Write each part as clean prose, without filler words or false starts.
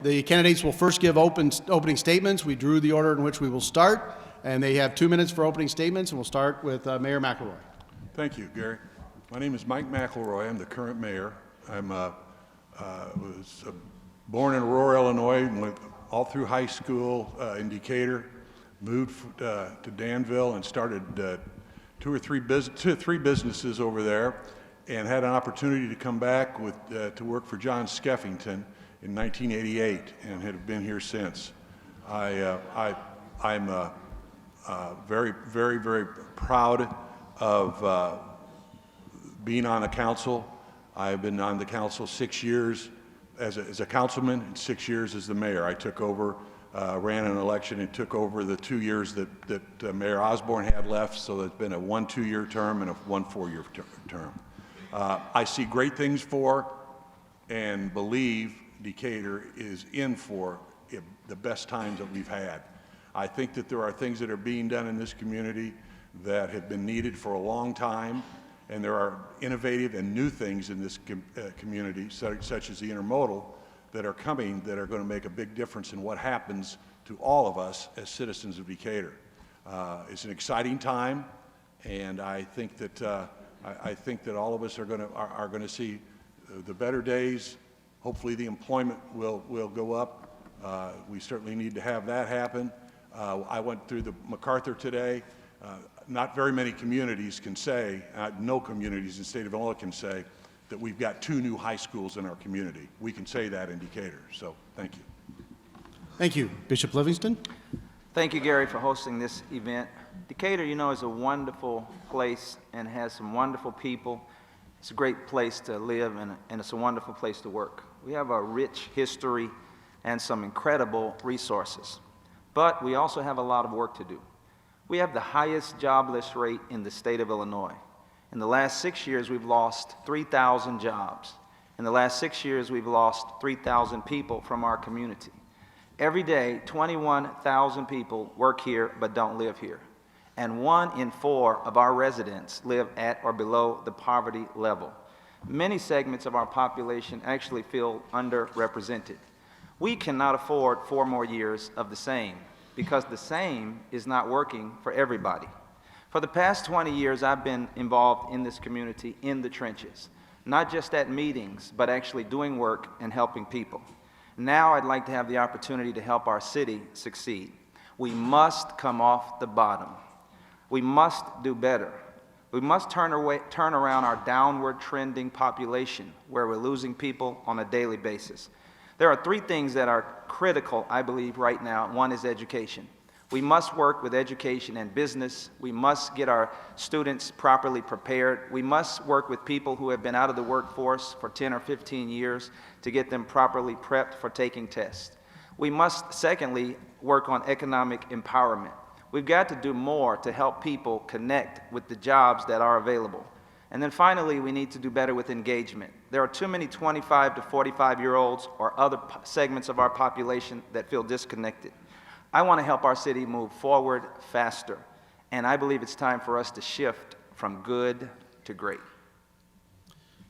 The candidates will first give opening statements. We drew the order in which we will start, and they have 2 minutes for opening statements, and we'll start with Mayor McElroy. Thank you, Gary. My name is Mike McElroy. I'm the current mayor. Was born in Aurora, Illinois, went all through high school in Decatur, moved to Danville and started two or three businesses over there, and had an opportunity to come back to work for John Skeffington in 1988, and have been here since. I'm very, very, very proud of being on the council. I've been on the council 6 years as a councilman and 6 years as the mayor. I took over, ran an election and took over the 2 years that Mayor Osborne had left, so it's been a 1 2-year term and a 1 4-year term. I see great things for and believe Decatur is in for the best times that we've had. I think that there are things that are being done in this community that have been needed for a long time, and there are innovative and new things in this community, such as the intermodal, that are coming that are going to make a big difference in what happens to all of us as citizens of Decatur. It's an exciting time, and I think that all of us are going to see the better days. Hopefully, the employment will go up. We certainly need to have that happen. I went through the MacArthur today. Not very many communities can say, no communities in the state of Illinois can say, that we've got 2 new high schools in our community. We can say that in Decatur, so thank you. Thank you. Bishop Livingston. Thank you, Gary, for hosting this event. Decatur, you know, is a wonderful place and has some wonderful people. It's a great place to live, and it's a wonderful place to work. We have a rich history and some incredible resources, but we also have a lot of work to do. We have the highest jobless rate in the state of Illinois. In the last 6 years, we've lost 3,000 jobs. In the last 6 years, we've lost 3,000 people from our community. Every day, 21,000 people work here but don't live here. And 1 in 4 of our residents live at or below the poverty level. Many segments of our population actually feel underrepresented. We cannot afford 4 more years of the same, because the same is not working for everybody. For the past 20 years, I've been involved in this community in the trenches, not just at meetings, but actually doing work and helping people. Now I'd like to have the opportunity to help our city succeed. We must come off the bottom. We must do better. We must turn around our downward trending population, where we're losing people on a daily basis. There are 3 things that are critical, I believe, right now. 1 is education. We must work with education and business. We must get our students properly prepared. We must work with people who have been out of the workforce for 10 or 15 years to get them properly prepped for taking tests. We must, secondly, work on economic empowerment. We've got to do more to help people connect with the jobs that are available. And then finally, we need to do better with engagement. There are too many 25 to 45-year-olds or other segments of our population that feel disconnected. I want to help our city move forward faster, and I believe it's time for us to shift from good to great.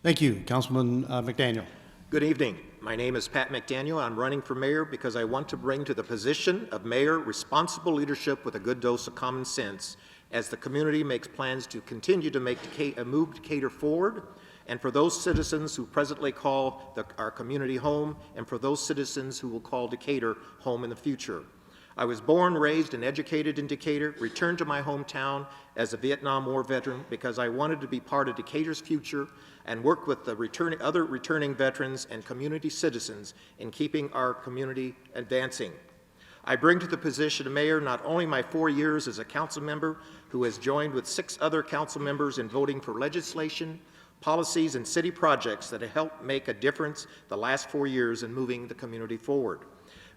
Thank you. Councilman McDaniel. Good evening. My name is Pat McDaniel. I'm running for mayor because I want to bring to the position of mayor responsible leadership with a good dose of common sense as the community makes plans to continue to move Decatur forward, and for those citizens who presently call our community home, and for those citizens who will call Decatur home in the future. I was born, raised, and educated in Decatur, returned to my hometown as a Vietnam War veteran because I wanted to be part of Decatur's future and work with the other returning veterans and community citizens in keeping our community advancing. I bring to the position of mayor not only my 4 years as a council member who has joined with 6 other council members in voting for legislation, policies, and city projects that have helped make a difference the last 4 years in moving the community forward.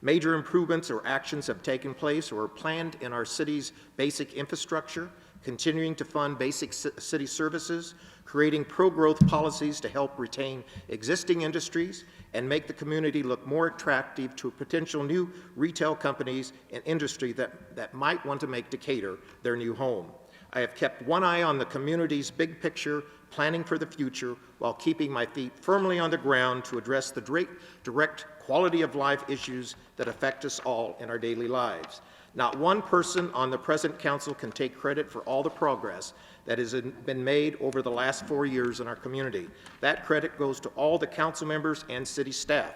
Major improvements or actions have taken place or are planned in our city's basic infrastructure, continuing to fund basic city services, creating pro-growth policies to help retain existing industries, and make the community look more attractive to potential new retail companies and industry that might want to make Decatur their new home. I have kept one eye on the community's big picture planning for the future while keeping my feet firmly on the ground to address the direct quality of life issues that affect us all in our daily lives. Not one person on the present council can take credit for all the progress that has been made over the last 4 years in our community. That credit goes to all the council members and city staff,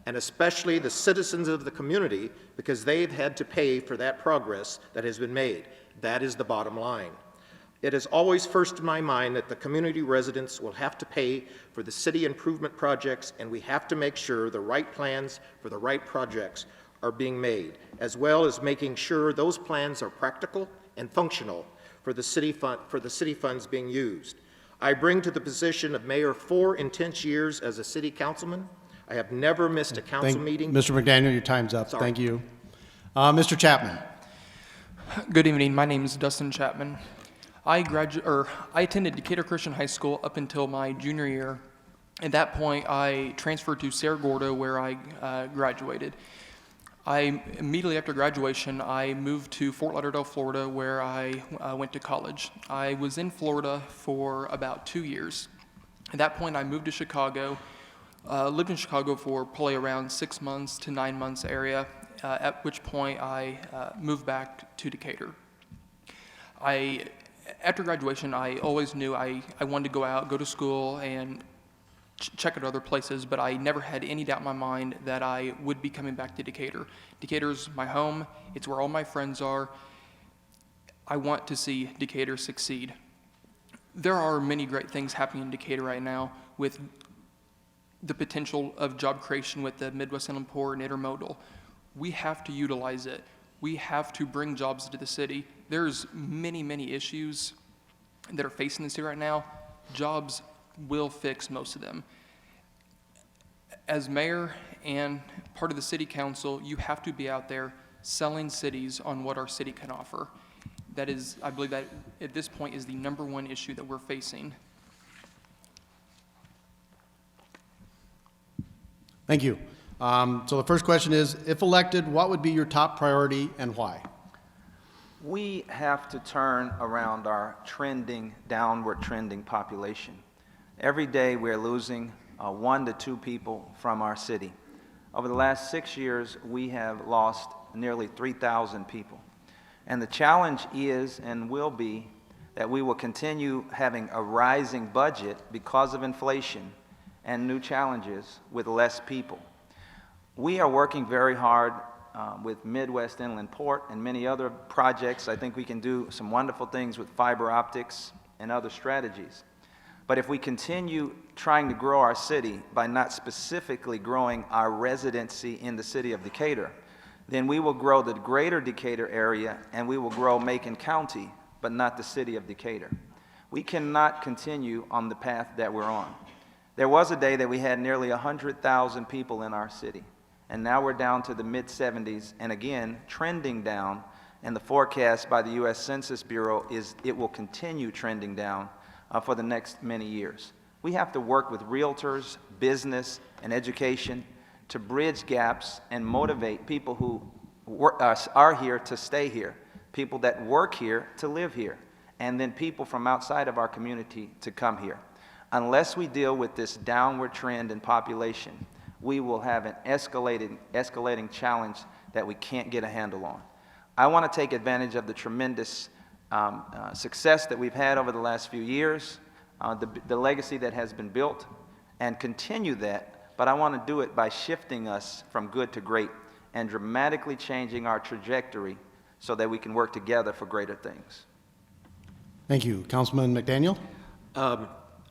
and especially the citizens of the community, because they've had to pay for that progress that has been made. That is the bottom line. It is always first in my mind that the community residents will have to pay for the city improvement projects, and we have to make sure the right plans for the right projects are being made, as well as making sure those plans are practical and functional for the city funds being used. I bring to the position of mayor 4 intense years as a city councilman. I have never missed a council meeting. Mr. McDaniel, your time's up. Sorry. Thank you. Mr. Chapman. Good evening. My name is Dustin Chapman. I attended Decatur Christian High School up until my junior year. At that point, I transferred to Cerro Gordo, where I graduated. Immediately after graduation, I moved to Fort Lauderdale, Florida, where I went to college. I was in Florida for about 2 years. At that point, I moved to Chicago, lived in Chicago for probably around 6 months to 9 months area, at which point I moved back to Decatur. After graduation, I always knew I wanted to go out, go to school, and check out other places, but I never had any doubt in my mind that I would be coming back to Decatur. Decatur's my home. It's where all my friends are. I want to see Decatur succeed. There are many great things happening in Decatur right now with the potential of job creation with the Midwest Inland Port and intermodal. We have to utilize it. We have to bring jobs to the city. There's many, many issues that are facing the city right now. Jobs will fix most of them. As mayor and part of the city council, you have to be out there selling cities on what our city can offer. That is, I believe that at this point is the #1 issue that we're facing. Thank you. So the first question is, if elected, what would be your top priority and why? We have to turn around our downward trending population. Every day we're losing 1 to 2 people from our city. Over the last 6 years, we have lost nearly 3,000 people. And the challenge is and will be that we will continue having a rising budget because of inflation and new challenges with less people. We are working very hard with Midwest Inland Port and many other projects. I think we can do some wonderful things with fiber optics and other strategies. But if we continue trying to grow our city by not specifically growing our residency in the city of Decatur, then we will grow the greater Decatur area and we will grow Macon County, but not the city of Decatur. We cannot continue on the path that we're on. There was a day that we had nearly 100,000 people in our city, and now we're down to the mid-70s, and again, trending down, and the forecast by the U.S. Census Bureau is it will continue trending down for the next many years. We have to work with realtors, business, and education to bridge gaps and motivate people who are here to stay here, people that work here to live here, and then people from outside of our community to come here. Unless we deal with this downward trend in population, we will have an escalating challenge that we can't get a handle on. I want to take advantage of the tremendous success that we've had over the last few years, the legacy that has been built, and continue that, but I want to do it by shifting us from good to great and dramatically changing our trajectory so that we can work together for greater things. Thank you. Councilman McDaniel?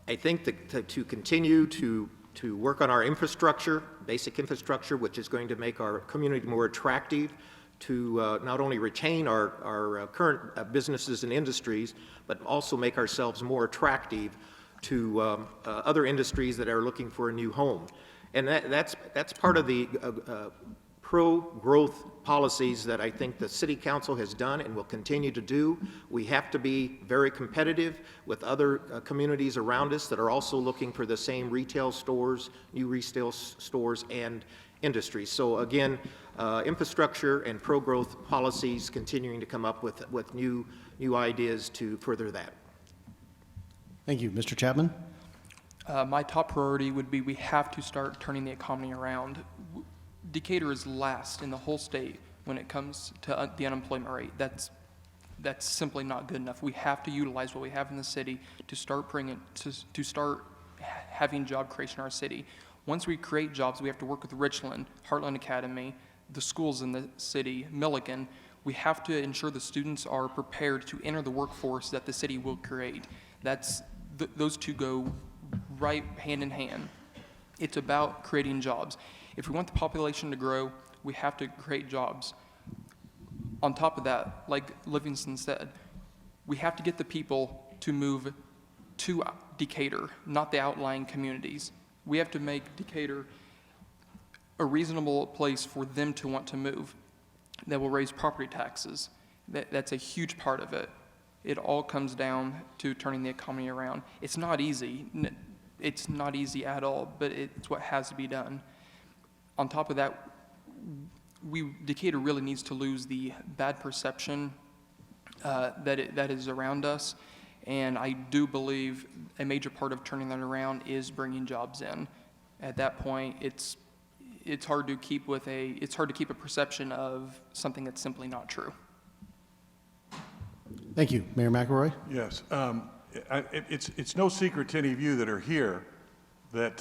I think that to continue to work on our infrastructure, basic infrastructure, which is going to make our community more attractive, to not only retain our current businesses and industries, but also make ourselves more attractive to other industries that are looking for a new home. And that's part of the pro-growth policies that I think the City Council has done and will continue to do. We have to be very competitive with other communities around us that are also looking for the same retail stores, new retail stores, and industries. So again, infrastructure and pro-growth policies continuing to come up with new ideas to further that. Thank you. Mr. Chapman? My top priority would be we have to start turning the economy around. Decatur is last in the whole state when it comes to the unemployment rate. That's simply not good enough. We have to utilize what we have in the city to start to start having job creation in our city. Once we create jobs, we have to work with Richland, Heartland Academy, the schools in the city, Milligan. We have to ensure the students are prepared to enter the workforce that the city will create. Those two go right hand in hand. It's about creating jobs. If we want the population to grow, we have to create jobs. On top of that, like Livingston said, we have to get the people to move to Decatur, not the outlying communities. We have to make Decatur a reasonable place for them to want to move. That will raise property taxes. That's a huge part of it. It all comes down to turning the economy around. It's not easy. It's not easy at all, but it's what has to be done. On top of that, Decatur really needs to lose the bad perception that is around us, and I do believe a major part of turning that around is bringing jobs in. At that point, it's hard to keep a perception of something that's simply not true. Thank you. Mayor McElroy? Yes. It's no secret to any of you that are here that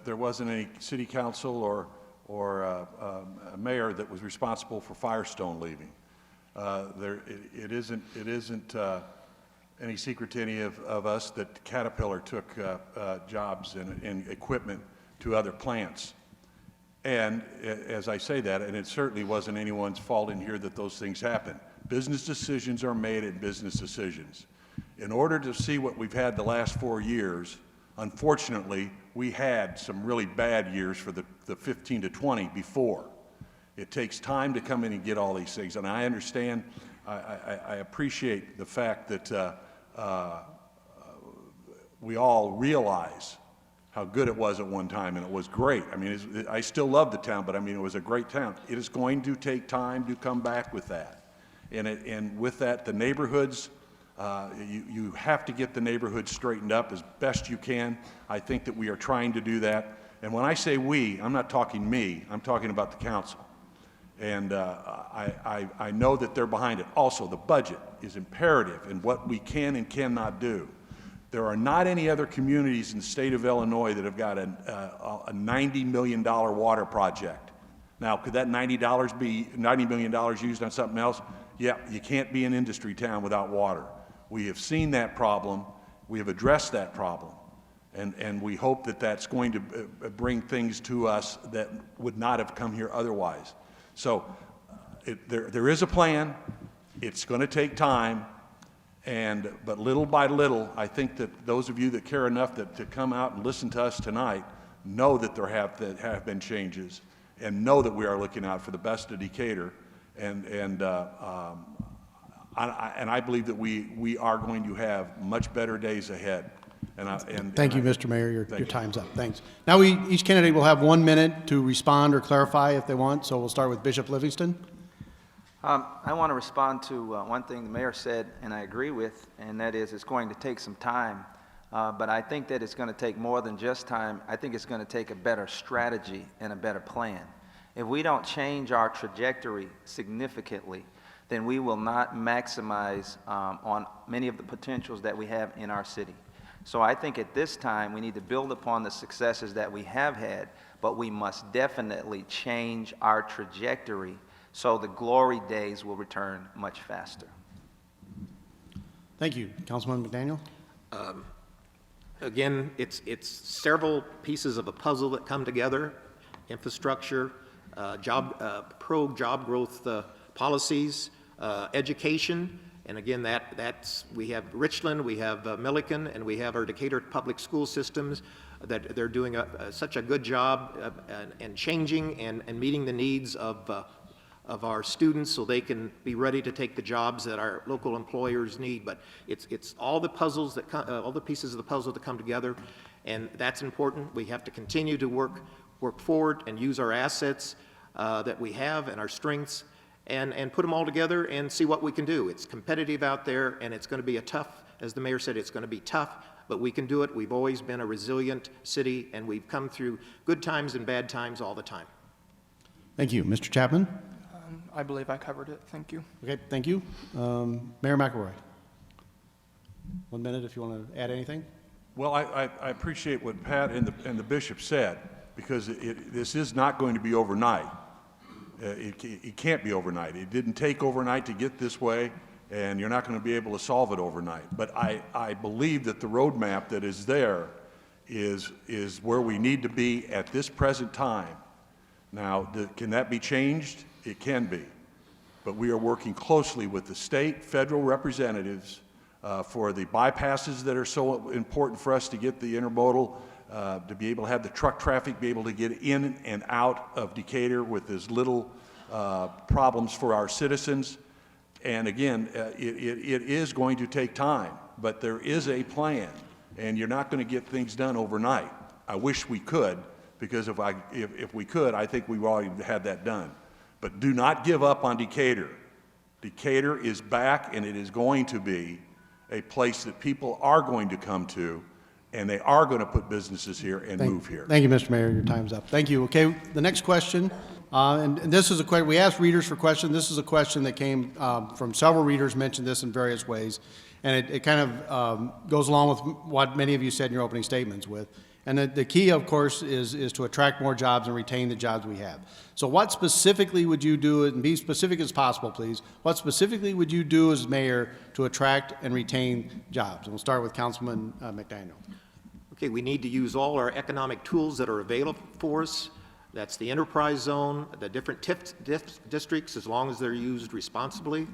there wasn't any city council or a mayor that was responsible for Firestone leaving. It isn't any secret to any of us that Caterpillar took jobs and equipment to other plants. And as I say that, and it certainly wasn't anyone's fault in here that those things happen. Business decisions are made at business decisions. In order to see what we've had the last 4 years, unfortunately, we had some really bad years for the 15 to 20 before. It takes time to come in and get all these things, and I understand, I appreciate the fact that we all realize how good it was at one time, and it was great. I mean, I still love the town, but I mean, it was a great town. It is going to take time to come back with that. And with that, the neighborhoods, you have to get the neighborhoods straightened up as best you can. I think that we are trying to do that. And when I say we, I'm not talking me, I'm talking about the council. And I know that they're behind it. Also, the budget is imperative in what we can and cannot do. There are not any other communities in the state of Illinois that have got a $90 million water project. Now, could that $90 million used on something else? Yeah, you can't be an industry town without water. We have seen that problem. We have addressed that problem. And we hope that that's going to bring things to us that would not have come here otherwise. So there is a plan. It's going to take time. But little by little, I think that those of you that care enough to come out and listen to us tonight know that there have been changes and know that we are looking out for the best of Decatur. And I believe that we are going to have much better days ahead. Thank you, Mr. Mayor. Your time's up. Thanks. Now each candidate will have 1 minute to respond or clarify if they want. So we'll start with Bishop Livingston. I want to respond to one thing the mayor said, and I agree with, and that is it's going to take some time. But I think that it's going to take more than just time. I think it's going to take a better strategy and a better plan. If we don't change our trajectory significantly, then we will not maximize on many of the potentials that we have in our city. So I think at this time we need to build upon the successes that we have had, but we must definitely change our trajectory so the glory days will return much faster. Thank you. Councilman McDaniel. Again, it's several pieces of a puzzle that come together: infrastructure, pro-job growth policies, education, and again, we have Richland, we have Milliken, and we have our Decatur public school systems that they're doing such a good job and changing and meeting the needs of our students so they can be ready to take the jobs that our local employers need. But it's all the puzzles all the pieces of the puzzle that come together, and that's important. We have to continue to work forward and use our assets that we have and our strengths and put them all together and see what we can do. It's competitive out there, and it's going to be a tough As the mayor said, it's going to be tough, but we can do it. We've always been a resilient city, and we've come through good times and bad times all the time. Thank you. Mr. Chapman? I believe I covered it. Thank you. Okay, thank you. Mayor McElroy? 1 minute if you want to add anything. Well, I appreciate what Pat and the bishop said, because this is not going to be overnight. It can't be overnight. It didn't take overnight to get this way, and you're not going to be able to solve it overnight. But I believe that the roadmap that is there is where we need to be at this present time. Now, can that be changed? It can be. But we are working closely with the state, federal representatives for the bypasses that are so important for us to get the intermodal, to be able to have the truck traffic be able to get in and out of Decatur with as little problems for our citizens. And again, it is going to take time, but there is a plan, and you're not going to get things done overnight. I wish we could, because if we could, I think we've already had that done. But do not give up on Decatur. Decatur is back, and it is going to be a place that people are going to come to, and they are going to put businesses here and move here. Thank you, Mr. Mayor. Your time's up. Thank you. Okay, the next question, and this is a question, we asked readers for questions. This is a question that came from several readers, mentioned this in various ways, and it kind of goes along with what many of you said in your opening statements with. And the key, of course, is to attract more jobs and retain the jobs we have. So what specifically would you do, and be specific as possible, please, what specifically would you do as mayor to attract and retain jobs? And we'll start with Councilman McDaniel. Okay, we need to use all our economic tools that are available for us. That's the enterprise zone, the different districts, as long as they're used responsibly.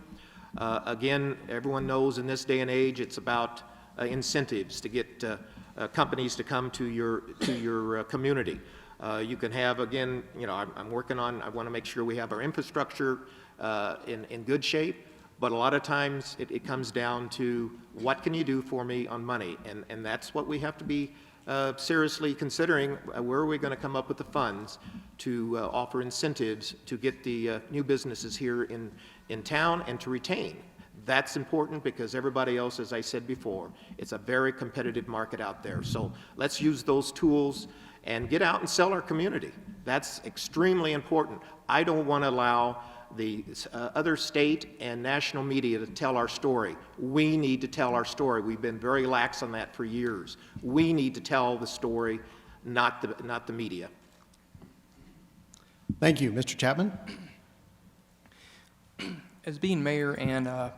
Again, everyone knows in this day and age, it's about incentives to get companies to come to your community. You can have, again, you know, I'm working on, I want to make sure we have our infrastructure in good shape, but a lot of times it comes down to what can you do for me on money, and that's what we have to be seriously considering. Where are we going to come up with the funds to offer incentives to get the new businesses here in town and to retain? That's important because everybody else, as I said before, it's a very competitive market out there. So let's use those tools and get out and sell our community. That's extremely important. I don't want to allow the other state and national media to tell our story. We need to tell our story. We've been very lax on that for years. We need to tell the story, not the media. Thank you. Mr. Chapman? As being mayor and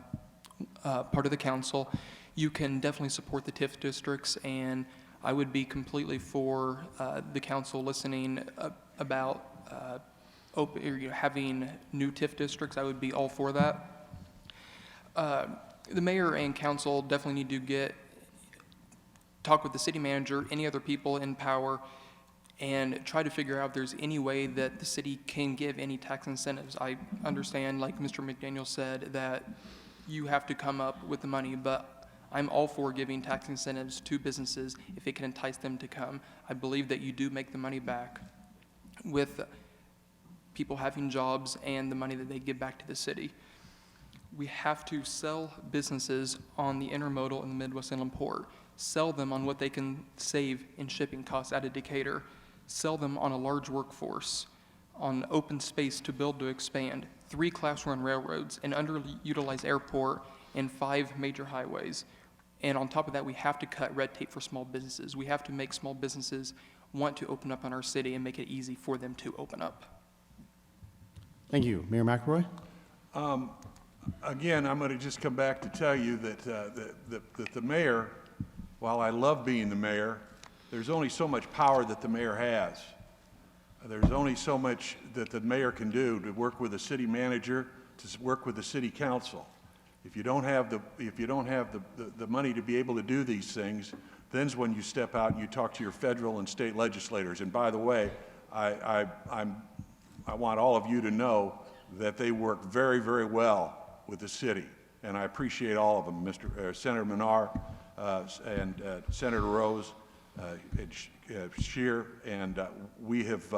part of the council, you can definitely support the TIF districts, and I would be completely for the council listening about having new TIF districts. I would be all for that. The mayor and council definitely need to talk with the city manager, any other people in power, and try to figure out if there's any way that the city can give any tax incentives. I understand, like Mr. McDaniel said, that you have to come up with the money, but I'm all for giving tax incentives to businesses if it can entice them to come. I believe that you do make the money back with people having jobs and the money that they give back to the city. We have to sell businesses on the intermodal in the Midwest Inland Port, sell them on what they can save in shipping costs out of Decatur, sell them on a large workforce, on open space to build to expand, 3 Class 1 railroads, an underutilized airport, and 5 major highways. And on top of that, we have to cut red tape for small businesses. We have to make small businesses want to open up in our city and make it easy for them to open up. Thank you. Mayor McElroy? Again, I'm going to just come back to tell you that, that the mayor, while I love being the mayor, there's only so much power that the mayor has. There's only so much that the mayor can do to work with the city manager, to work with the city council. If you don't have the money to be able to do these things, then's when you step out and you talk to your federal and state legislators. And by the way, I want all of you to know that they work very, very well with the city, and I appreciate all of them, Senator Menard and Senator Rose, Scheer, and we have,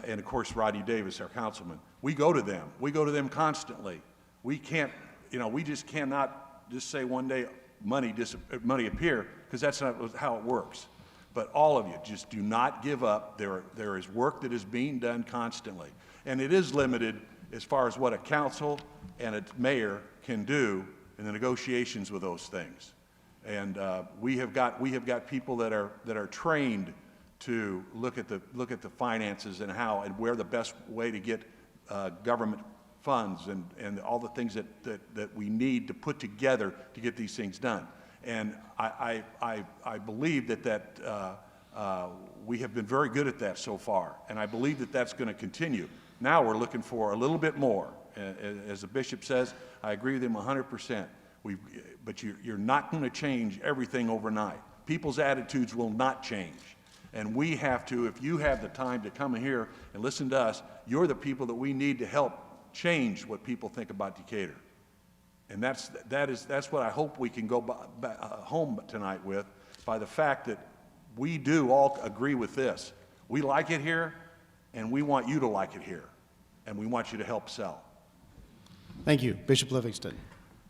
and of course Rodney Davis, our councilman. We go to them. We go to them constantly. We can't, we just cannot just say one day, money appear, because that's not how it works. But all of you, just do not give up. There is work that is being done constantly. And it is limited as far as what a council and a mayor can do in the negotiations with those things. And we have got people that are trained to look at the finances and how and where the best way to get government funds and all the things that we need to put together to get these things done. And I believe that we have been very good at that so far, and I believe that that's going to continue. Now we're looking for a little bit more. As the bishop says, I agree with him 100%. But you're not going to change everything overnight. People's attitudes will not change. And we have to, if you have the time to come here and listen to us, you're the people that we need to help change what people think about Decatur. And that's what I hope we can go home tonight with, by the fact that we do all agree with this. We like it here, and we want you to like it here, and we want you to help sell. Thank you. Bishop Livingston.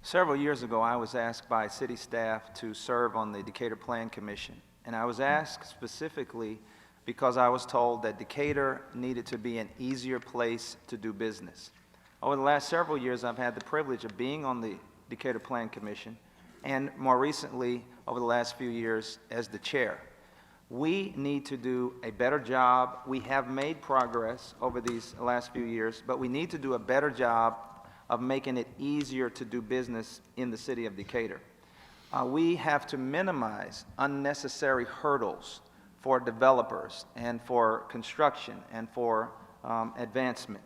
Several years ago, I was asked by city staff to serve on the Decatur Plan Commission. And I was asked specifically because I was told that Decatur needed to be an easier place to do business. Over the last several years, I've had the privilege of being on the Decatur Plan Commission, and more recently, over the last few years, as the chair. We need to do a better job. We have made progress over these last few years, but we need to do a better job of making it easier to do business in the city of Decatur. We have to minimize unnecessary hurdles for developers and for construction and for advancement.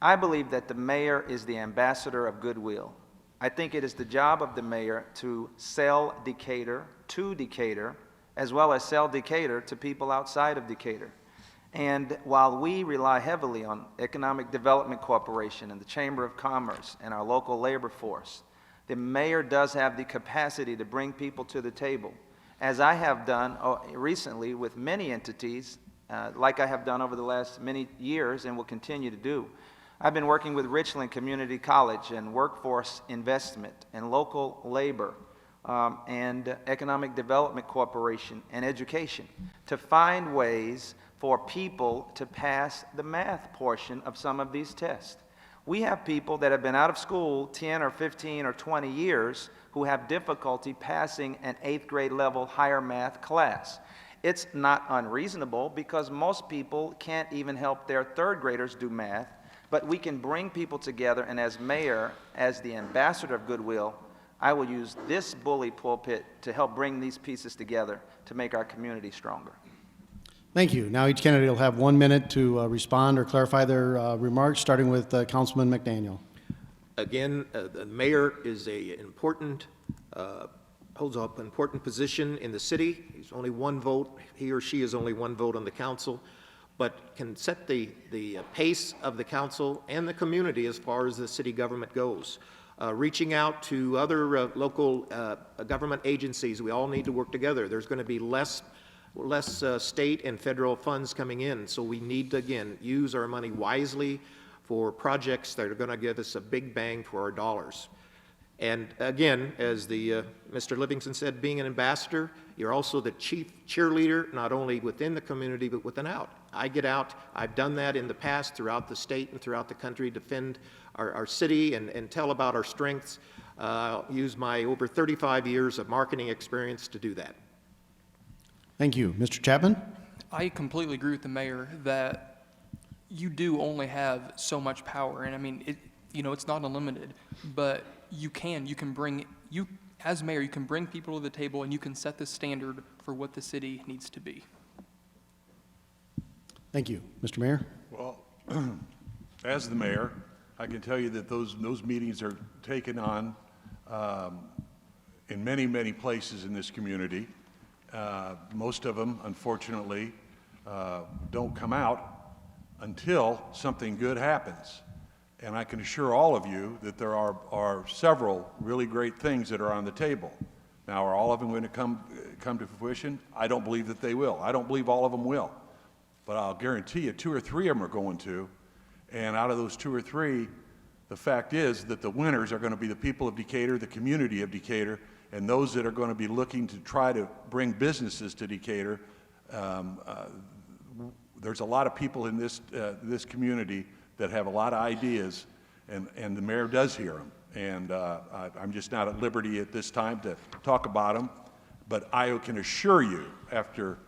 I believe that the mayor is the ambassador of goodwill. I think it is the job of the mayor to sell Decatur to Decatur, as well as sell Decatur to people outside of Decatur. And while we rely heavily on Economic Development Corporation and the Chamber of Commerce and our local labor force, the mayor does have the capacity to bring people to the table, as I have done recently with many entities, like I have done over the last many years and will continue to do. I've been working with Richland Community College and Workforce Investment and local labor and Economic Development Corporation and education to find ways for people to pass the math portion of some of these tests. We have people that have been out of school 10 or 15 or 20 years who have difficulty passing an 8th grade level higher math class. It's not unreasonable because most people can't even help their 3rd graders do math, but we can bring people together, and as mayor, as the ambassador of goodwill, I will use this bully pulpit to help bring these pieces together to make our community stronger. Thank you. Now each candidate will have 1 minute to respond or clarify their remarks, starting with Councilman McDaniel. Again, the mayor is holds up an important position in the city. He's only one vote. He or she is only one vote on the council, but can set the pace of the council and the community as far as the city government goes. Reaching out to other local government agencies, we all need to work together. There's going to be less state and federal funds coming in, so we need to, again, use our money wisely for projects that are going to give us a big bang for our dollars. And again, as Mr. Livingston said, being an ambassador, you're also the chief cheerleader, not only within the community, but within out. I get out, I've done that in the past throughout the state and throughout the country, defend our city and tell about our strengths. Use my over 35 years of marketing experience to do that. Thank you. Mr. Chapman? I completely agree with the mayor that you do only have so much power, and I mean, it's not unlimited, but you can bring, as mayor, you can bring people to the table and you can set the standard for what the city needs to be. Thank you. Mr. Mayor? Well, as the mayor, I can tell you that those meetings are taken on in many, many places in this community. Most of them, unfortunately, don't come out until something good happens. And I can assure all of you that there are several really great things that are on the table. Now, are all of them going to come to fruition? I don't believe that they will. I don't believe all of them will. But I'll guarantee you 2 or 3 of them are going to. And out of those 2 or 3, the fact is that the winners are going to be the people of Decatur, the community of Decatur, and those that are going to be looking to try to bring businesses to Decatur. There's a lot of people in this community that have a lot of ideas, and the mayor does hear them. And I'm just not at liberty at this time to talk about them, but I can assure you, after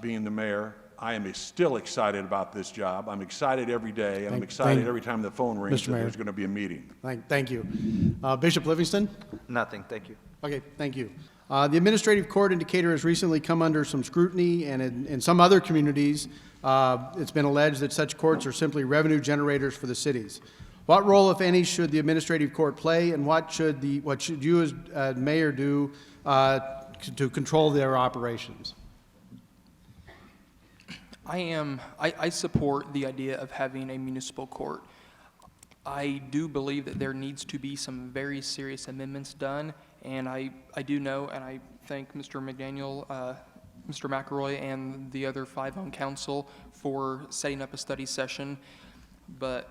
being the mayor, I am still excited about this job. I'm excited every day, and I'm excited every time the phone rings Mr. that Mayor. there's going to be a meeting. Thank you. Bishop Livingston? Nothing, thank you. Okay, thank you. The administrative court in Decatur has recently come under some scrutiny, and in some other communities, it's been alleged that such courts are simply revenue generators for the cities. What role, if any, should the administrative court play, and what should you as mayor do to control their operations? I support the idea of having a municipal court. I do believe that there needs to be some very serious amendments done, and I do know, and I thank Mr. McDaniel, Mr. McElroy, and the other 5 on council for setting up a study session, but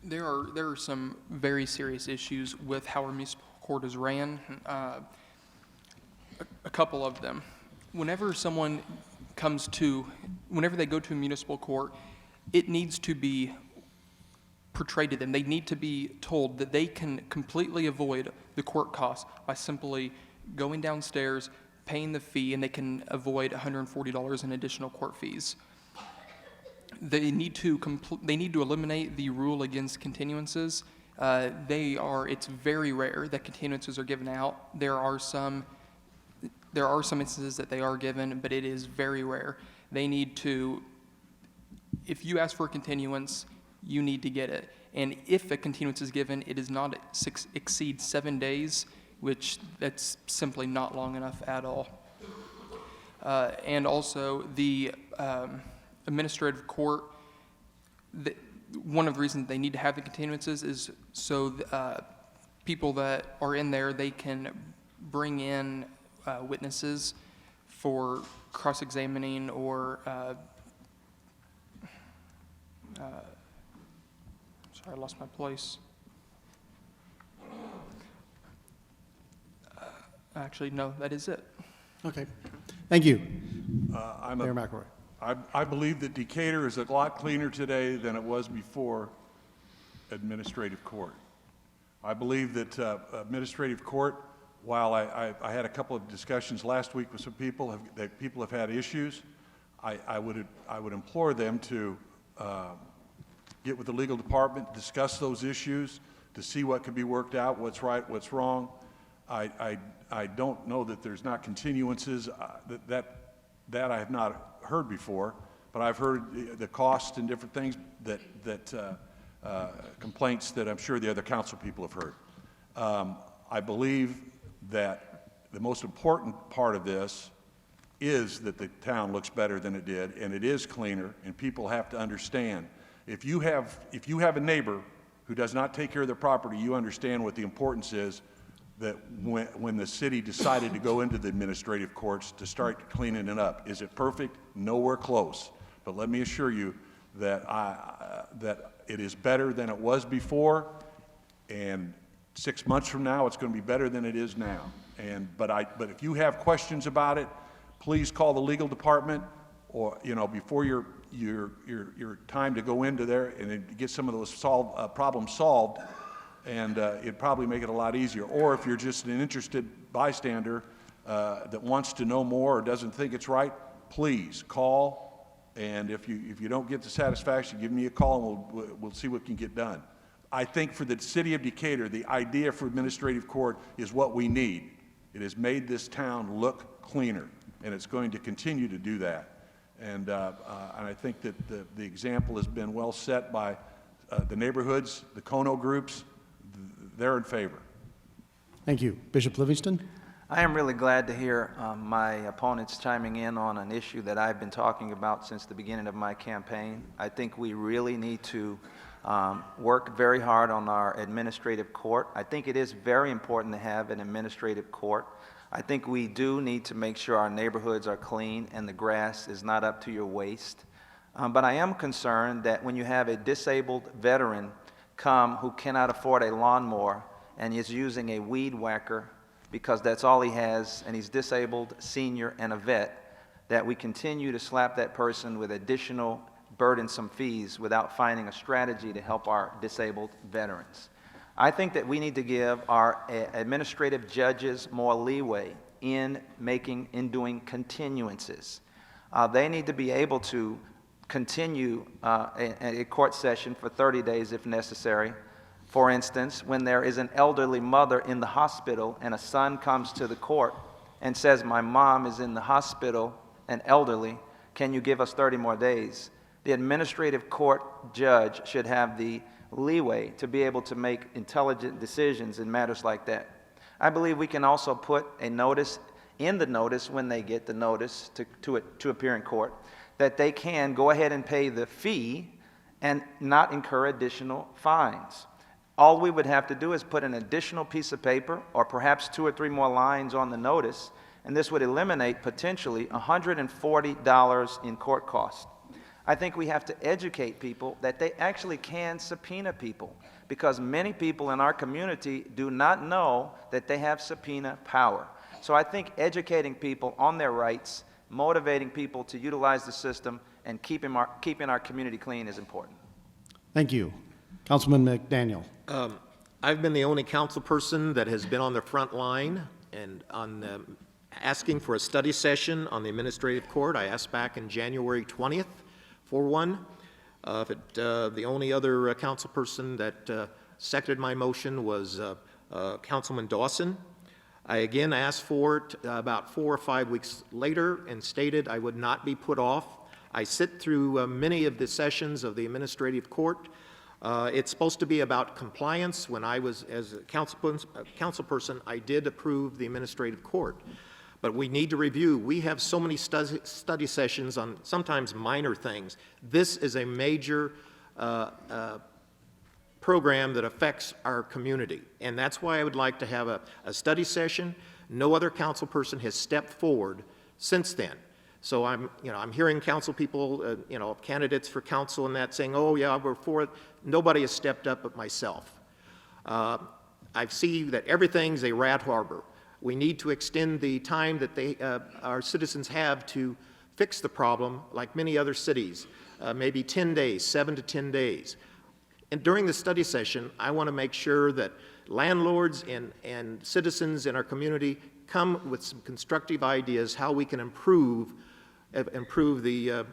there are some very serious issues with how our municipal court is ran. A couple of them. Whenever they go to a municipal court, it needs to be portrayed to them. They need to be told that they can completely avoid the court costs by simply going downstairs, paying the fee, and they can avoid $140 in additional court fees. They need to eliminate the rule against continuances. It's very rare that continuances are given out. There are some instances that they are given, but it is very rare. They need to, if you ask for a continuance, you need to get it. And if a continuance is given, it does not exceed 7 days, which that's simply not long enough at all. And also the administrative court, one of the reasons they need to have the continuances is so people that are in there, they can bring in witnesses for cross-examining or sorry, I lost my place. Actually, no, that is it. Okay, thank you. Mayor McElroy. I believe that Decatur is a lot cleaner today than it was before administrative court. I believe that administrative court, while I had a couple of discussions last week with some people that people have had issues, I would implore them to get with the legal department, discuss those issues, to see what can be worked out, what's right, what's wrong. I don't know that there's not continuances. That I have not heard before, but I've heard the cost and different things that complaints that I'm sure the other council people have heard. I believe that the most important part of this is that the town looks better than it did, and it is cleaner, and people have to understand. If you have a neighbor who does not take care of their property, you understand what the importance is that when the city decided to go into the administrative courts to start cleaning it up. Is it perfect? Nowhere close. But let me assure you that that it is better than it was before, and 6 months from now, it's going to be better than it is now. But if you have questions about it, please call the legal department, or before your time to go into there and get some of those problems solved, and it'd probably make it a lot easier. Or if you're just an interested bystander that wants to know more or doesn't think it's right, please call. And if you don't get the satisfaction, give me a call and we'll see what can get done. I think for the city of Decatur, the idea for administrative court is what we need. It has made this town look cleaner, and it's going to continue to do that. And I think that the example has been well set by the neighborhoods, the Kono groups. They're in favor. Thank you. Bishop Livingston? I am really glad to hear my opponents chiming in on an issue that I've been talking about since the beginning of my campaign. I think we really need to work very hard on our administrative court. I think it is very important to have an administrative court. I think we do need to make sure our neighborhoods are clean and the grass is not up to your waist. But I am concerned that when you have a disabled veteran come who cannot afford a lawnmower and is using a weed whacker because that's all he has, and he's disabled, senior, and a vet, that we continue to slap that person with additional burdensome fees without finding a strategy to help our disabled veterans. I think that we need to give our administrative judges more leeway in doing continuances. They need to be able to continue a court session for 30 days if necessary. For instance, when there is an elderly mother in the hospital and a son comes to the court and says, "My mom is in the hospital and elderly, can you give us 30 more days?" The administrative court judge should have the leeway to be able to make intelligent decisions in matters like that. I believe we can also put a notice in the notice when they get the notice to appear in court that they can go ahead and pay the fee and not incur additional fines. All we would have to do is put an additional piece of paper or perhaps 2 or 3 more lines on the notice, and this would eliminate potentially $140 in court costs. I think we have to educate people that they actually can subpoena people, because many people in our community do not know that they have subpoena power. So I think educating people on their rights, motivating people to utilize the system, and keeping our community clean is important. Thank you. Councilman McDaniel. I've been the only council person that has been on the front line and on asking for a study session on the administrative court. I asked back in January 20th for one. The only other council person that seconded my motion was Councilman Dawson. I again asked for it about 4 or 5 weeks later and stated I would not be put off. I sit through many of the sessions of the administrative court. It's supposed to be about compliance. When I was as a council person, I did approve the administrative court. But we need to review. We have so many study sessions on sometimes minor things. This is a major program that affects our community, and that's why I would like to have a study session. No other council person has stepped forward since then. So I'm hearing council people, candidates for council and that saying, "Oh yeah, we're for it." Nobody has stepped up but myself. I see that everything's a rat harbor. We need to extend the time that our citizens have to fix the problem, like many other cities, maybe 10 days, 7 to 10 days. And during the study session, I want to make sure that landlords and citizens in our community come with some constructive ideas how we can improve the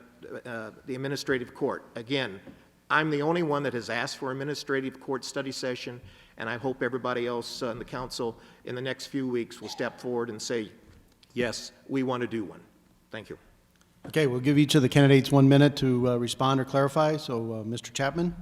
administrative court. Again, I'm the only one that has asked for administrative court study session, and I hope everybody else in the council in the next few weeks will step forward and say, yes, we want to do one. Thank you. Okay, we'll give each of the candidates 1 minute to respond or clarify. So, Mr. Chapman?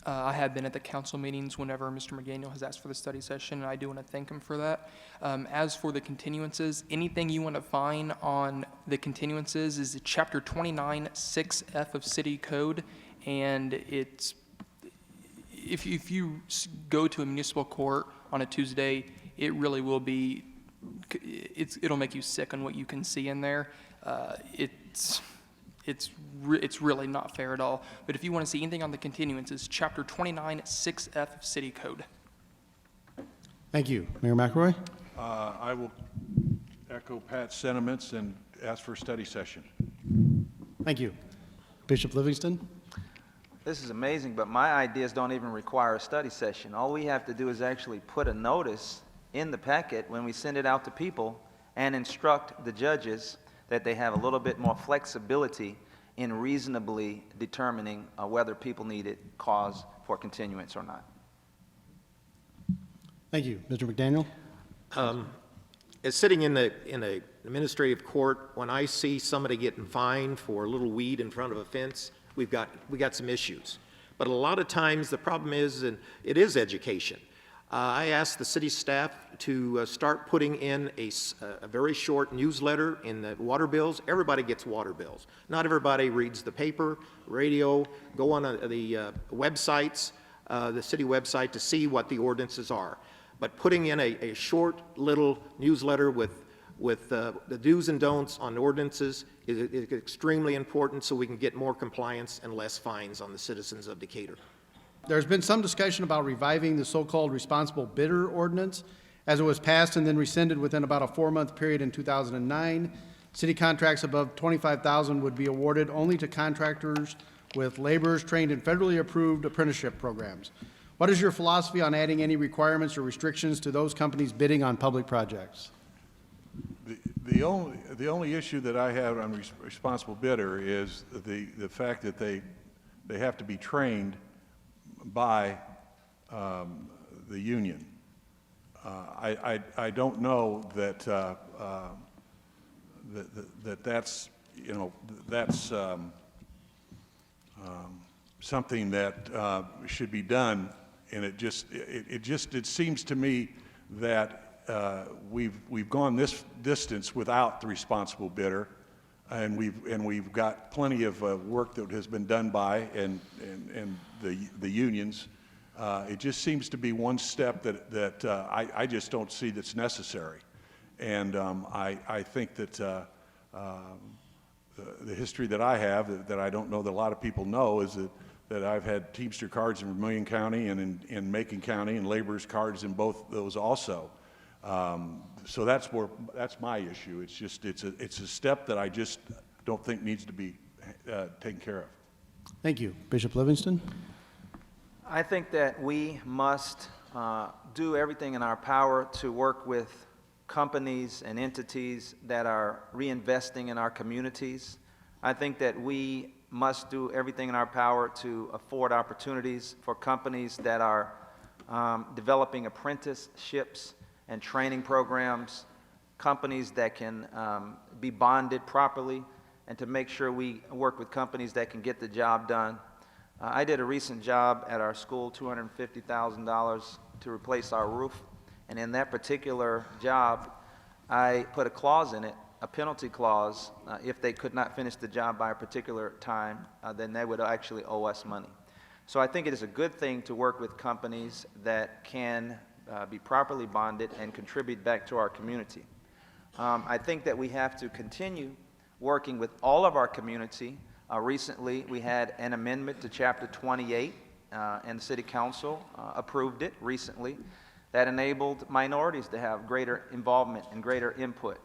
I have been at the council meetings whenever Mr. McDaniel has asked for the study session, and I do want to thank him for that. As for the continuances, anything you want to find on the continuances is Chapter 29, 6F of City Code, and it's if you go to a municipal court on a Tuesday, it really will be, it'll make you sick on what you can see in there. It's really not fair at all. But if you want to see anything on the continuances, Chapter 29, 6F of City Code. Thank you. Mayor McElroy? I will echo Pat's sentiments and ask for a study session. Thank you. Bishop Livingston? This is amazing, but my ideas don't even require a study session. All we have to do is actually put a notice in the packet when we send it out to people and instruct the judges that they have a little bit more flexibility in reasonably determining whether people needed cause for continuance or not. Thank you. Mr. McDaniel? As sitting in a administrative court, when I see somebody getting fined for a little weed in front of a fence, we got some issues. But a lot of times the problem is, and it is education. I asked the city staff to start putting in a very short newsletter in the water bills. Everybody gets water bills. Not everybody reads the paper, radio, go on the websites, the city website to see what the ordinances are. But putting in a short little newsletter with the do's and don'ts on ordinances is extremely important so we can get more compliance and less fines on the citizens of Decatur. There's been some discussion about reviving the so-called responsible bidder ordinance, as it was passed and then rescinded within about a 4-month period in 2009. City contracts above $25,000 would be awarded only to contractors with laborers trained in federally approved apprenticeship programs. What is your philosophy on adding any requirements or restrictions to those companies bidding on public projects? The only issue that I have on responsible bidder is the fact that they have to be trained by the union. I don't know that that's, you know, that's something that should be done, and it seems to me that we've gone this distance without the responsible bidder, and we've got plenty of work that has been done by and the unions. It just seems to be one step that I just don't see that's necessary, and I think that the history that I have that I don't know that a lot of people know is that I've had Teamster cards in Vermilion County and in Macon County, and laborers cards in both those also. So that's my issue. It's a step that I just don't think needs to be taken care of. Thank you. Bishop Livingston? I think that we must do everything in our power to work with companies and entities that are reinvesting in our communities. I think that we must do everything in our power to afford opportunities for companies that are developing apprenticeships and training programs, companies that can be bonded properly, and to make sure we work with companies that can get the job done. I did a recent job at our school, $250,000 to replace our roof, and in that particular job, I put a clause in it, a penalty clause. If they could not finish the job by a particular time, then they would actually owe us money. So I think it is a good thing to work with companies that can be properly bonded and contribute back to our community. I think that we have to continue working with all of our community. Recently, we had an amendment to Chapter 28, and the City Council approved it recently, that enabled minorities to have greater involvement and greater input.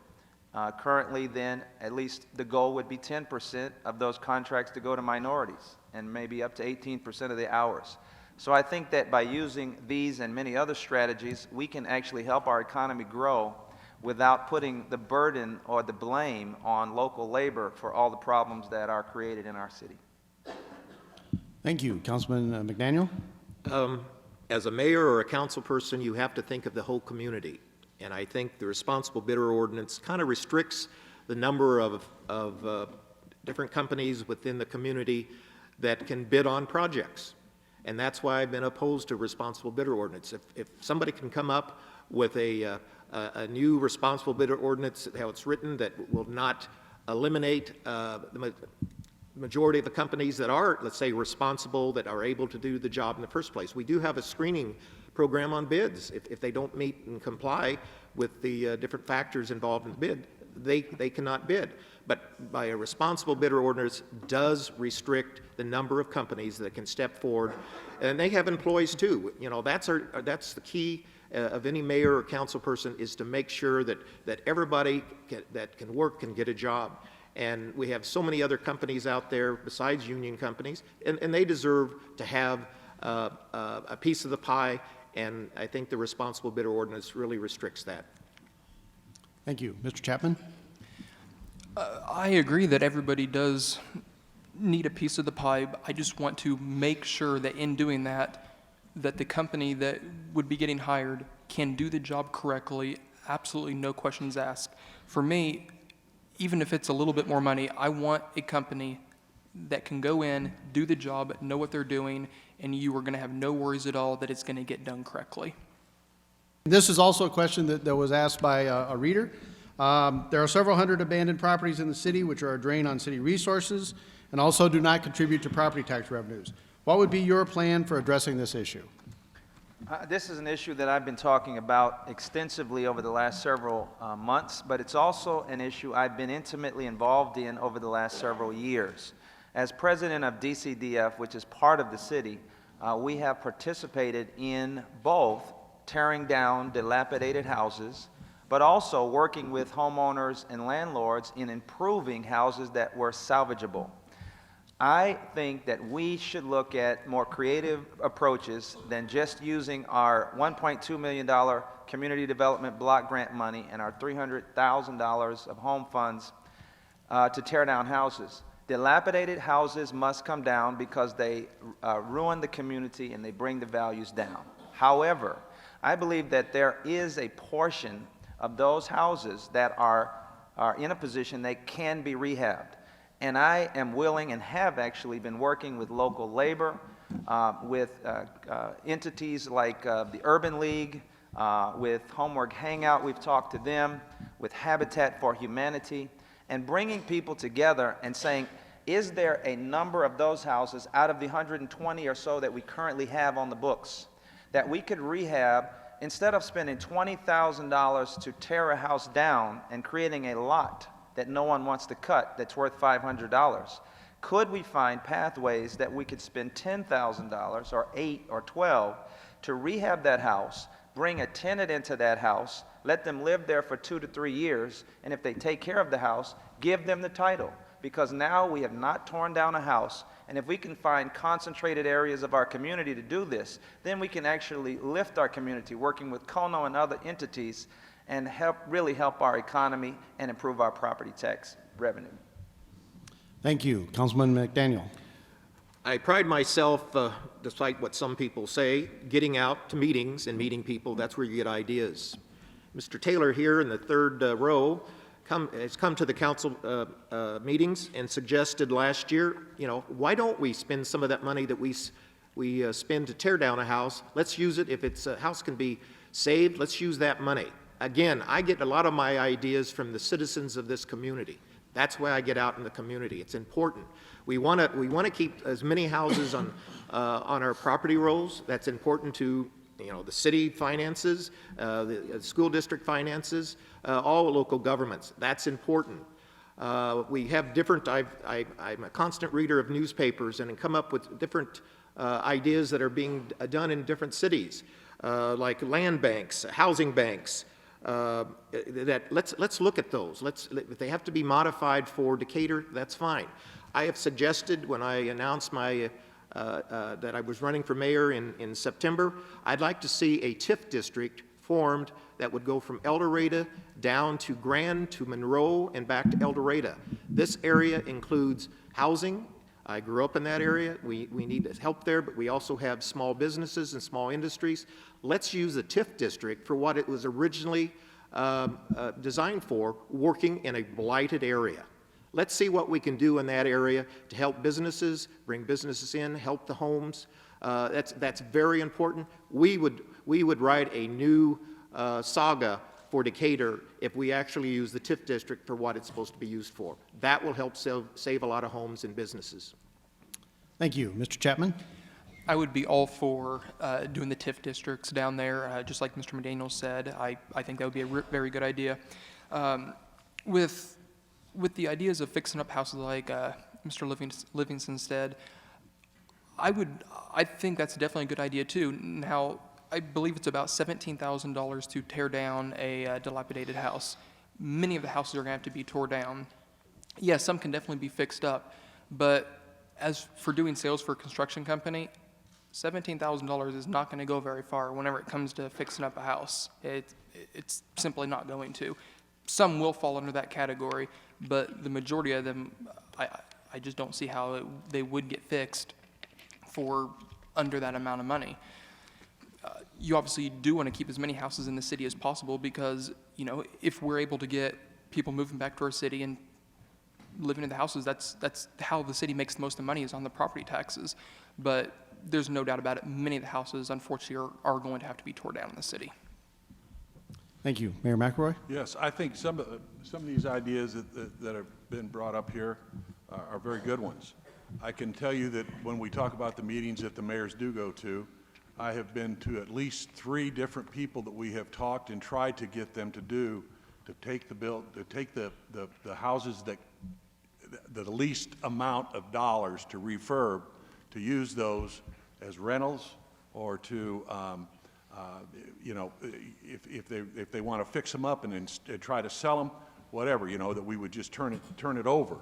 Currently, then, at least the goal would be 10% of those contracts to go to minorities, and maybe up to 18% of the hours. So I think that by using these and many other strategies, we can actually help our economy grow without putting the burden or the blame on local labor for all the problems that are created in our city. Thank you. Councilman McDaniel? As a mayor or a council person, you have to think of the whole community. And I think the responsible bidder ordinance kind of restricts the number of different companies within the community that can bid on projects. And that's why I've been opposed to responsible bidder ordinance. If somebody can come up with a new responsible bidder ordinance, how it's written, that will not eliminate the majority of the companies that are, let's say, responsible, that are able to do the job in the first place. We do have a screening program on bids. If they don't meet and comply with the different factors involved in the bid, they cannot bid. But by a responsible bidder ordinance does restrict the number of companies that can step forward, and they have employees too. You know, that's the key of any mayor or council person, is to make sure that everybody that can work can get a job. And we have so many other companies out there besides union companies, and they deserve to have a piece of the pie, and I think the responsible bidder ordinance really restricts that. Thank you. Mr. Chapman? I agree that everybody does need a piece of the pie. I just want to make sure that in doing that, that the company that would be getting hired can do the job correctly, absolutely no questions asked. For me, even if it's a little bit more money, I want a company that can go in, do the job, know what they're doing, and you are going to have no worries at all that it's going to get done correctly. This is also a question that was asked by a reader. There are several hundred abandoned properties in the city which are a drain on city resources and also do not contribute to property tax revenues. What would be your plan for addressing this issue? This is an issue that I've been talking about extensively over the last several months, but it's also an issue I've been intimately involved in over the last several years. As president of DCDF, which is part of the city, we have participated in both tearing down dilapidated houses, but also working with homeowners and landlords in improving houses that were salvageable. I think that we should look at more creative approaches than just using our $1.2 million community development block grant money and our $300,000 of home funds to tear down houses. Dilapidated houses must come down because they ruin the community and they bring the values down. However, I believe that there is a portion of those houses that are in a position they can be rehabbed. And I am willing and have actually been working with local labor, with entities like the Urban League, with Homework Hangout, we've talked to them, with Habitat for Humanity, and bringing people together and saying, is there a number of those houses out of the 120 or so that we currently have on the books that we could rehab instead of spending $20,000 to tear a house down and creating a lot that no one wants to cut that's worth $500? Could we find pathways that we could spend $10,000 or $8 or $12 to rehab that house, bring a tenant into that house, let them live there for 2 to 3 years, and if they take care of the house, give them the title? Because now we have not torn down a house, and if we can find concentrated areas of our community to do this, then we can actually lift our community, working with Kono and other entities, and really help our economy and improve our property tax revenue. Thank you. Councilman McDaniel. I pride myself, despite what some people say, getting out to meetings and meeting people. That's where you get ideas. Mr. Taylor here in the third row has come to the council meetings and suggested last year, why don't we spend some of that money that we spend to tear down a house? Let's use it. If a house can be saved, let's use that money. Again, I get a lot of my ideas from the citizens of this community. That's why I get out in the community. It's important. We want to keep as many houses on our property rolls. That's important to the city finances, the school district finances, all local governments. That's important. We have different. I'm a constant reader of newspapers and come up with different ideas that are being done in different cities, like land banks, housing banks. Let's look at those. If they have to be modified for Decatur, that's fine. I have suggested when I announced that I was running for mayor in September, I'd like to see a TIF district formed that would go from El Dorado down to Grand to Monroe and back to El Dorado. This area includes housing. I grew up in that area. We need help there, but we also have small businesses and small industries. Let's use the TIF district for what it was originally designed for, working in a blighted area. Let's see what we can do in that area to help businesses, bring businesses in, help the homes. That's very important. We would write a new saga for Decatur if we actually use the TIF district for what it's supposed to be used for. That will help save a lot of homes and businesses. Thank you. Mr. Chapman? I would be all for doing the TIF districts down there, just like Mr. McDaniel said. I think that would be a very good idea. With the ideas of fixing up houses like Mr. Livingston said, I think that's definitely a good idea too. Now, I believe it's about $17,000 to tear down a dilapidated house. Many of the houses are going to have to be torn down. Yes, some can definitely be fixed up, but as for doing sales for a construction company, $17,000 is not going to go very far whenever it comes to fixing up a house. It's simply not going to. Some will fall under that category, but the majority of them, I just don't see how they would get fixed for under that amount of money. You obviously do want to keep as many houses in the city as possible because, if we're able to get people moving back to our city and living in the houses, that's how the city makes the most of the money, is on the property taxes. But there's no doubt about it, many of the houses, unfortunately, are going to have to be torn down in the city. Thank you. Mayor McElroy? Yes, I think some of these ideas that have been brought up here are very good ones. I can tell you that when we talk about the meetings that the mayors do go to, I have been to at least 3 different people that we have talked and tried to get them to take the houses that the least amount of dollars to refurb, to use those as rentals or to You know, if they want to fix them up and then try to sell them, whatever, you know, that we would just turn it over.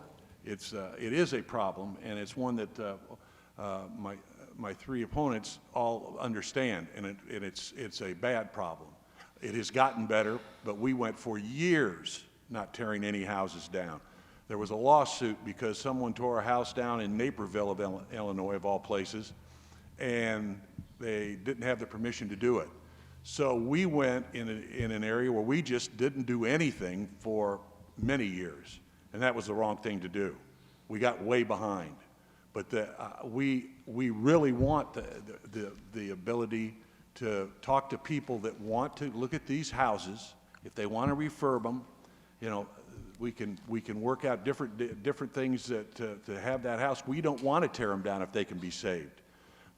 It is a problem, and it's one that my three opponents all understand, and it's a bad problem. It has gotten better, but we went for years not tearing any houses down. There was a lawsuit because someone tore a house down in Naperville of Illinois, of all places, and they didn't have the permission to do it. So we went in an area where we just didn't do anything for many years, and that was the wrong thing to do. We got way behind. But we really want the ability to talk to people that want to look at these houses. If they want to refurb them, you know, we can work out different things to have that house. We don't want to tear them down if they can be saved.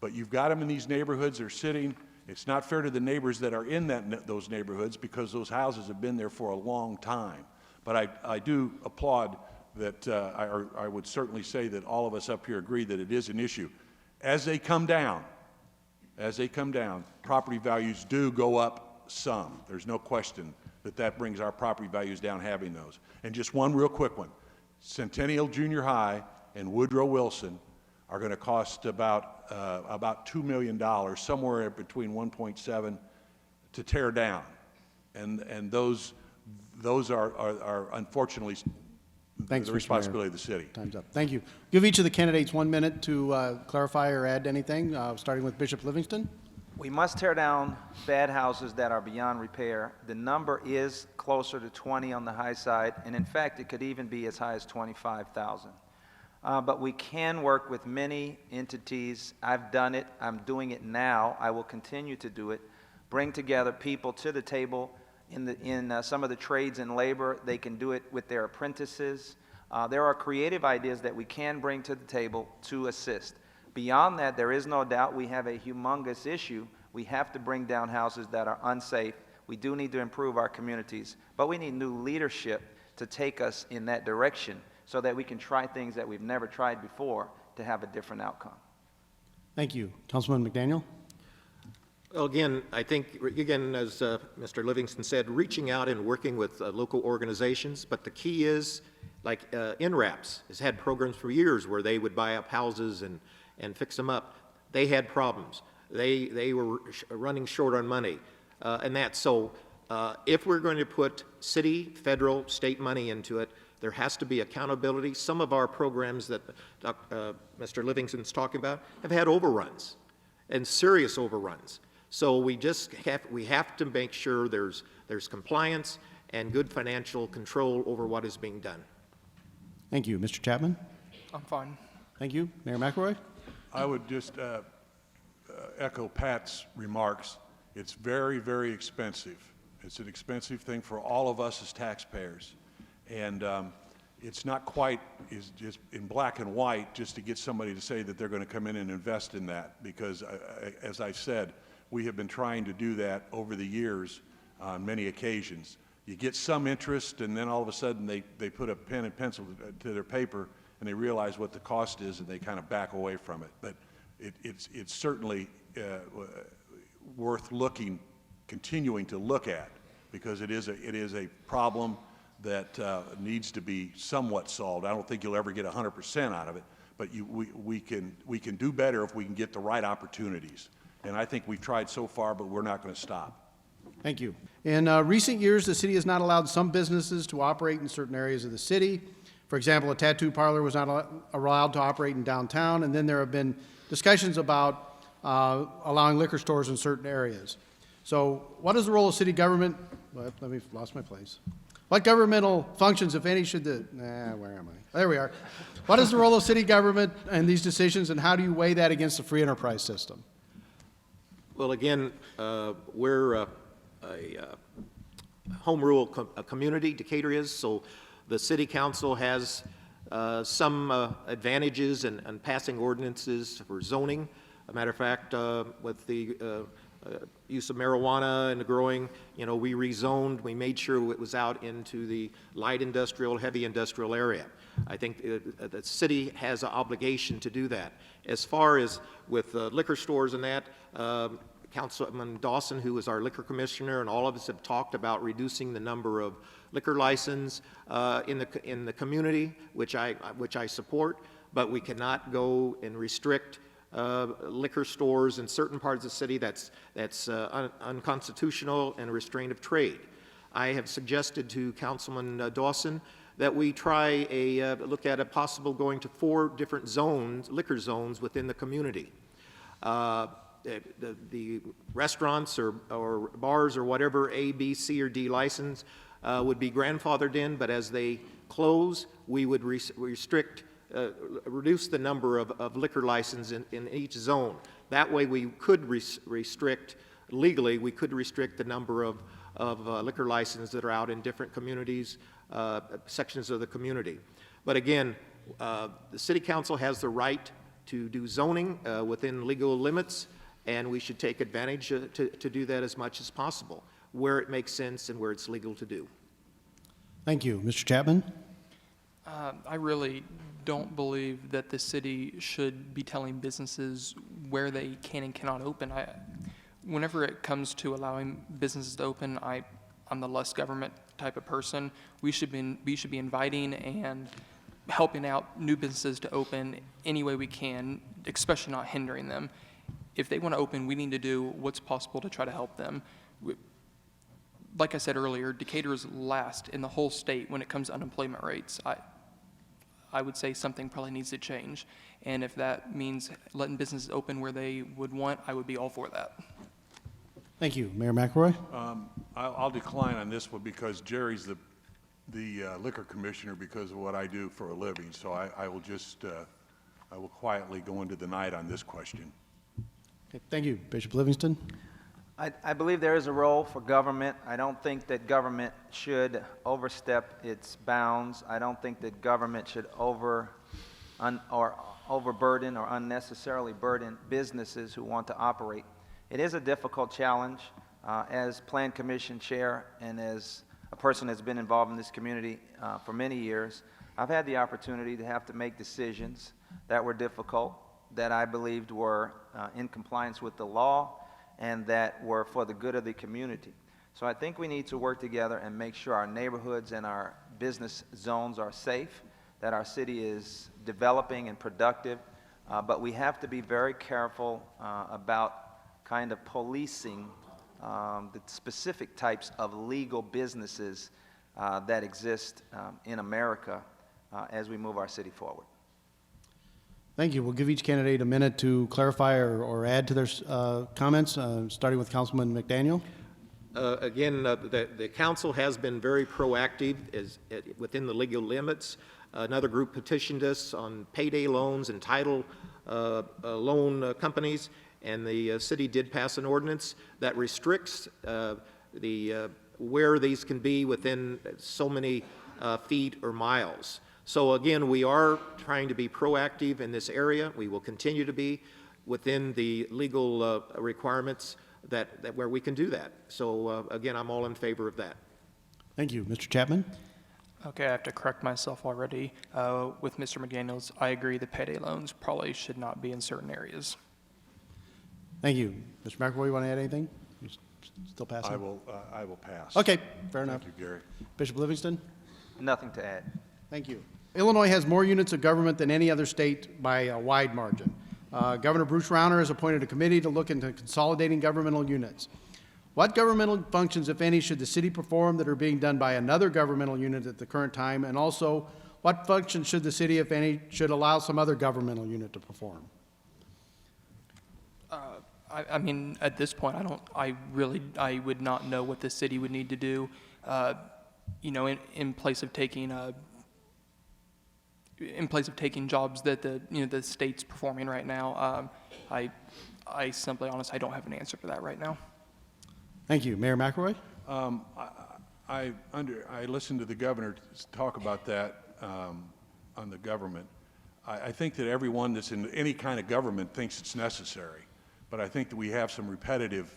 But you've got them in these neighborhoods. They're sitting. It's not fair to the neighbors that are in those neighborhoods because those houses have been there for a long time. But I do applaud that. I would certainly say that all of us up here agree that it is an issue. As they come down, property values do go up some. There's no question that brings our property values down having those. And just one real quick one. Centennial Junior High and Woodrow Wilson are going to cost about $2 million, somewhere between 1.7 to tear down. And those are unfortunately Thanks, the Mr. responsibility Mayor. of the city. Time's up. Thank you. Give each of the candidates 1 minute to clarify or add anything, starting with Bishop Livingston. We must tear down bad houses that are beyond repair. The number is closer to 20 on the high side, and in fact, it could even be as high as 25,000. But we can work with many entities. I've done it. I'm doing it now. I will continue to do it. Bring together people to the table in some of the trades and labor. They can do it with their apprentices. There are creative ideas that we can bring to the table to assist. Beyond that, there is no doubt we have a humongous issue. We have to bring down houses that are unsafe. We do need to improve our communities, but we need new leadership to take us in that direction so that we can try things that we've never tried before to have a different outcome. Thank you. Councilman McDaniel. Well, again, I think, again, as Mr. Livingston said, reaching out and working with local organizations, but the key is, like NRAPS has had programs for years where they would buy up houses and fix them up. They had problems. They were running short on money, and that. So if we're going to put city, federal, state money into it, there has to be accountability. Some of our programs that Mr. Livingston's talking about have had overruns, and serious overruns. So we have to make sure there's compliance and good financial control over what is being done. Thank you. Mr. Chapman. I'm fine. Thank you. Mayor McElroy. I would just echo Pat's remarks. It's very, very expensive. It's an expensive thing for all of us as taxpayers. And it's not quite just in black and white just to get somebody to say that they're going to come in and invest in that, because as I said, we have been trying to do that over the years on many occasions. You get some interest, and then all of a sudden they put a pen and pencil to their paper and they realize what the cost is and they kind of back away from it. But it's certainly worth continuing to look at, because it is a problem that needs to be somewhat solved. I don't think you'll ever get 100% out of it, but we can do better if we can get the right opportunities. And I think we've tried so far, but we're not going to stop. Thank you. In recent years, the city has not allowed some businesses to operate in certain areas of the city. For example, a tattoo parlor was not allowed to operate in downtown, and then there have been discussions about allowing liquor stores in certain areas. So what is the role of city government? Well, lost my place. What governmental functions, if any, should where am I? There we are. What is the role of city government in these decisions, and how do you weigh that against the free enterprise system? Well, again, we're a home rule community, Decatur is, so the city council has some advantages in passing ordinances for zoning. A matter of fact, with the use of marijuana and the growing, we rezoned, we made sure it was out into the light industrial, heavy industrial area. I think the city has an obligation to do that. As far as with liquor stores and that, Councilman Dawson, who is our liquor commissioner, and all of us have talked about reducing the number of liquor license in the community, which I support, but we cannot go and restrict liquor stores in certain parts of the city. That's unconstitutional and a restraint of trade. I have suggested to Councilman Dawson that we try look at a possible going to 4 different zones, liquor zones within the community. The restaurants or bars or whatever A, B, C, or D license would be grandfathered in, but as they close, we would reduce the number of liquor licenses in each zone. That way we could restrict, legally, we could restrict the number of liquor licenses that are out in different communities, sections of the community. But again, the City Council has the right to do zoning within legal limits, and we should take advantage to do that as much as possible, where it makes sense and where it's legal to do. Thank you. Mr. Chapman? I really don't believe that the city should be telling businesses where they can and cannot open. Whenever it comes to allowing businesses to open, I'm the less government type of person. We should be inviting and helping out new businesses to open any way we can, especially not hindering them. If they want to open, we need to do what's possible to try to help them. Like I said earlier, Decatur is last in the whole state when it comes to unemployment rates. I would say something probably needs to change. And if that means letting businesses open where they would want, I would be all for that. Thank you. Mayor McElroy? I'll decline on this one because Jerry's the liquor commissioner because of what I do for a living. So I will quietly go into the night on this question. Okay, thank you. Bishop Livingston? I believe there is a role for government. I don't think that government should overstep its bounds. I don't think that government should overburden or unnecessarily burden businesses who want to operate. It is a difficult challenge. As Plan Commission Chair and as a person that's been involved in this community for many years, I've had the opportunity to have to make decisions that were difficult, that I believed were in compliance with the law, and that were for the good of the community. So I think we need to work together and make sure our neighborhoods and our business zones are safe, that our city is developing and productive, but we have to be very careful about kind of policing the specific types of legal businesses that exist in America as we move our city forward. Thank you. We'll give each candidate a minute to clarify or add to their comments, starting with Councilman McDaniel. Again, the council has been very proactive within the legal limits. Another group petitioned us on payday loans and title loan companies, and the city did pass an ordinance that restricts where these can be within so many feet or miles. So again, we are trying to be proactive in this area. We will continue to be within the legal requirements that where we can do that. So again, I'm all in favor of that. Thank you. Mr. Chapman? Okay, I have to correct myself already. With Mr. McDaniels, I agree that payday loans probably should not be in certain areas. Thank you. Mr. McElroy, you want to add anything? You still passing? I will pass. Okay, fair enough. Thank you, Gary. Bishop Livingston? Nothing to add. Thank you. Illinois has more units of government than any other state by a wide margin. Governor Bruce Rauner has appointed a committee to look into consolidating governmental units. What governmental functions, if any, should the city perform that are being done by another governmental unit at the current time? And also, what functions should the city, if any, should allow some other governmental unit to perform? I mean, at this point, I would not know what the city would need to do, you know, in place of taking jobs that the state's performing right now. I simply, honestly, I don't have an answer for that right now. Thank you. Mayor McElroy? I listened to the governor talk about that on the government. I think that everyone that's in any kind of government thinks it's necessary, but I think that we have some repetitive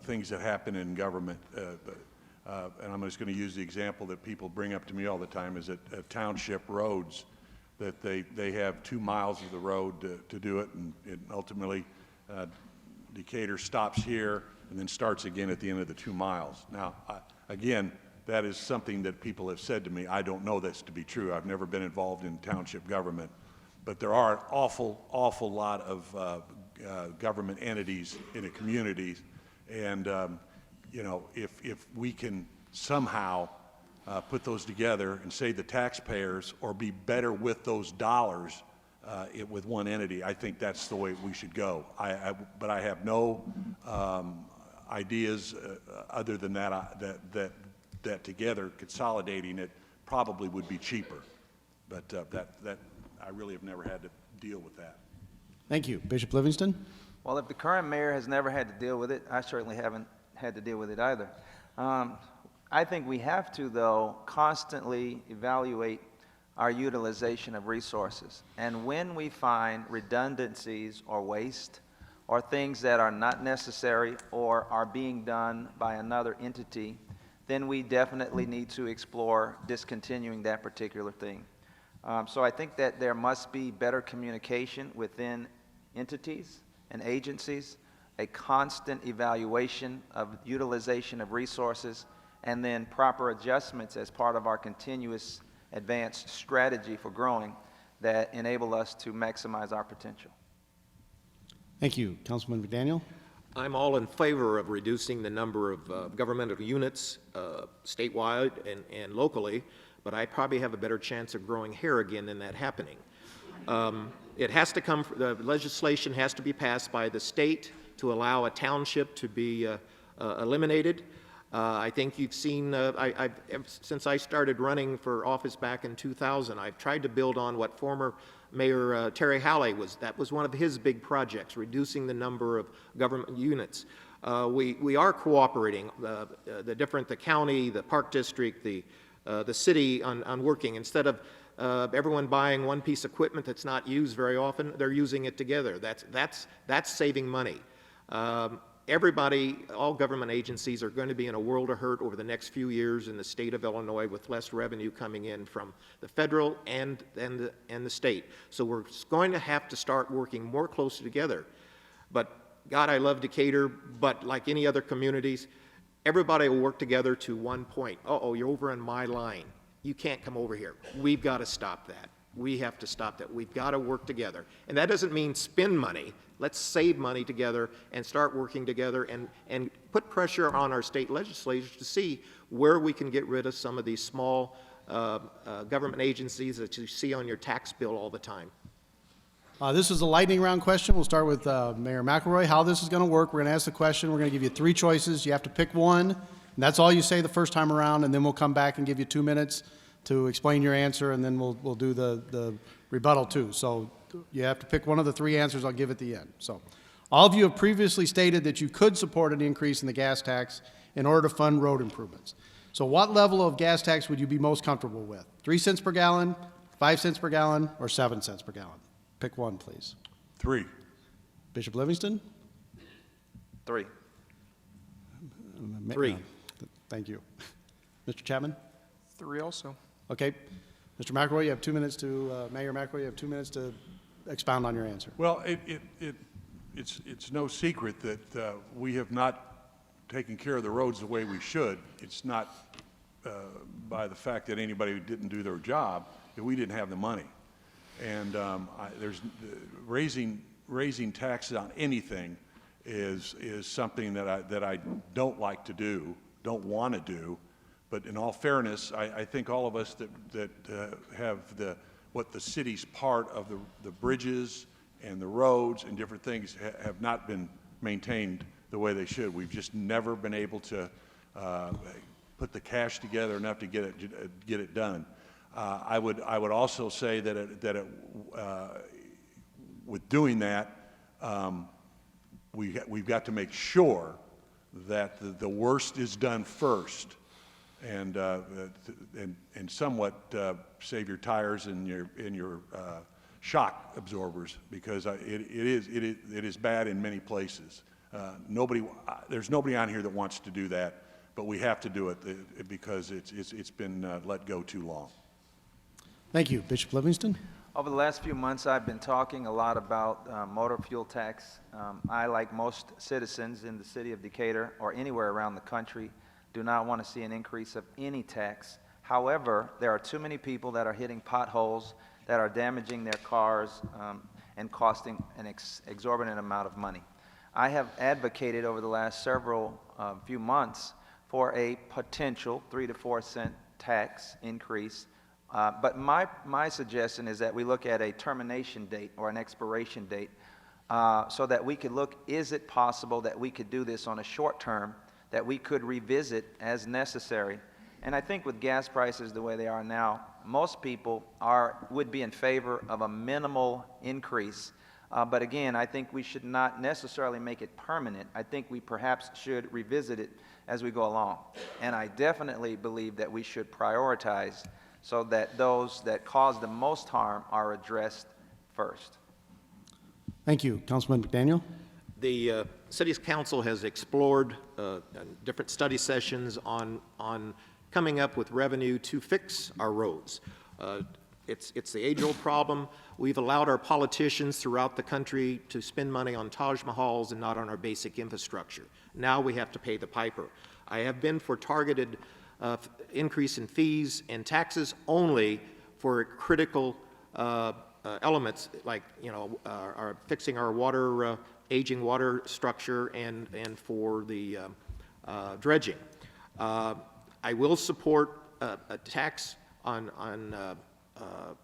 things that happen in government. And I'm just going to use the example that people bring up to me all the time, is that township roads, that they have 2 miles of the road to do it, and ultimately Decatur stops here and then starts again at the end of the 2 miles. Now, again, that is something that people have said to me. I don't know this to be true. I've never been involved in township government, but there are an awful lot of government entities in a community, and you know, if we can somehow put those together and save the taxpayers or be better with those dollars with one entity, I think that's the way we should go. But I have no ideas other than that together, consolidating it probably would be cheaper. But that I really have never had to deal with that. Thank you. Bishop Livingston? Well, if the current mayor has never had to deal with it, I certainly haven't had to deal with it either. I think we have to, though, constantly evaluate our utilization of resources. And when we find redundancies or waste or things that are not necessary or are being done by another entity, then we definitely need to explore discontinuing that particular thing. So I think that there must be better communication within entities and agencies, a constant evaluation of utilization of resources, and then proper adjustments as part of our continuous advanced strategy for growing that enable us to maximize our potential. Thank you. Councilman McDaniel? I'm all in favor of reducing the number of governmental units statewide and locally, but I probably have a better chance of growing hair again than that happening. It has to come, the legislation has to be passed by the state to allow a township to be eliminated. I think you've seen, since I started running for office back in 2000, I've tried to build on what former Mayor Terry Halley that was one of his big projects, reducing the number of government units. We are cooperating, the county, the park district, the city on working. Instead of everyone buying one piece of equipment that's not used very often, they're using it together. That's saving money. Everybody, all government agencies are going to be in a world of hurt over the next few years in the state of Illinois with less revenue coming in from the federal and the state. So we're going to have to start working more closely together. But God, I love Decatur, but like any other communities, everybody will work together to one point. Uh-oh, you're over on my line. You can't come over here. We've got to stop that. We have to stop that. We've got to work together. And that doesn't mean spend money. Let's save money together and start working together and put pressure on our state legislators to see where we can get rid of some of these small government agencies that you see on your tax bill all the time. This is a lightning round question. We'll start with Mayor McElroy. How this is going to work, we're going to ask the question. We're going to give you 3 choices. You have to pick one, and that's all you say the first time around, and then we'll come back and give you 2 minutes to explain your answer, and then we'll do the rebuttal too. So you have to pick one of the 3 answers I'll give at the end. So all of you have previously stated that you could support an increase in the gas tax in order to fund road improvements. So what level of gas tax would you be most comfortable with? 3 cents per gallon, 5 cents per gallon, or 7 cents per gallon? Pick one, please. 3. Bishop Livingston? 3. 3. Thank you. Mr. Chapman? 3 also. Okay. Mr. McElroy, you have 2 minutes to, Mayor McElroy, you have 2 minutes to expound on your answer. Well, it's no secret that we have not taken care of the roads the way we should. It's not by the fact that anybody didn't do their job, that we didn't have the money. And raising taxes on anything is something that I don't like to do, don't want to do. But in all fairness, I think all of us that have what the city's part of the bridges and the roads and different things have not been maintained the way they should. We've just never been able to put the cash together enough to get it done. I would also say that with doing that, we've got to make sure that the worst is done first, and somewhat save your tires and your shock absorbers, because it is bad in many places. There's nobody on here that wants to do that, but we have to do it because it's been let go too long. Thank you. Bishop Livingston? Over the last few months, I've been talking a lot about motor fuel tax. I, like most citizens in the city of Decatur or anywhere around the country, do not want to see an increase of any tax. However, there are too many people that are hitting potholes, that are damaging their cars, and costing an exorbitant amount of money. I have advocated over the last several few months for a potential 3 to 4 cent tax increase. But my suggestion is that we look at a termination date or an expiration date so that we could look, is it possible that we could do this on a short term, that we could revisit as necessary? And I think with gas prices the way they are now, most people would be in favor of a minimal increase. But again, I think we should not necessarily make it permanent. I think we perhaps should revisit it as we go along. And I definitely believe that we should prioritize so that those that cause the most harm are addressed first. Thank you. Councilman McDaniel? The City's Council has explored different study sessions on coming up with revenue to fix our roads. It's the age-old problem. We've allowed our politicians throughout the country to spend money on Taj Mahals and not on our basic infrastructure. Now we have to pay the piper. I have been for targeted increase in fees and taxes only for critical elements like, you know, fixing our water, aging water structure and for the dredging. I will support a tax on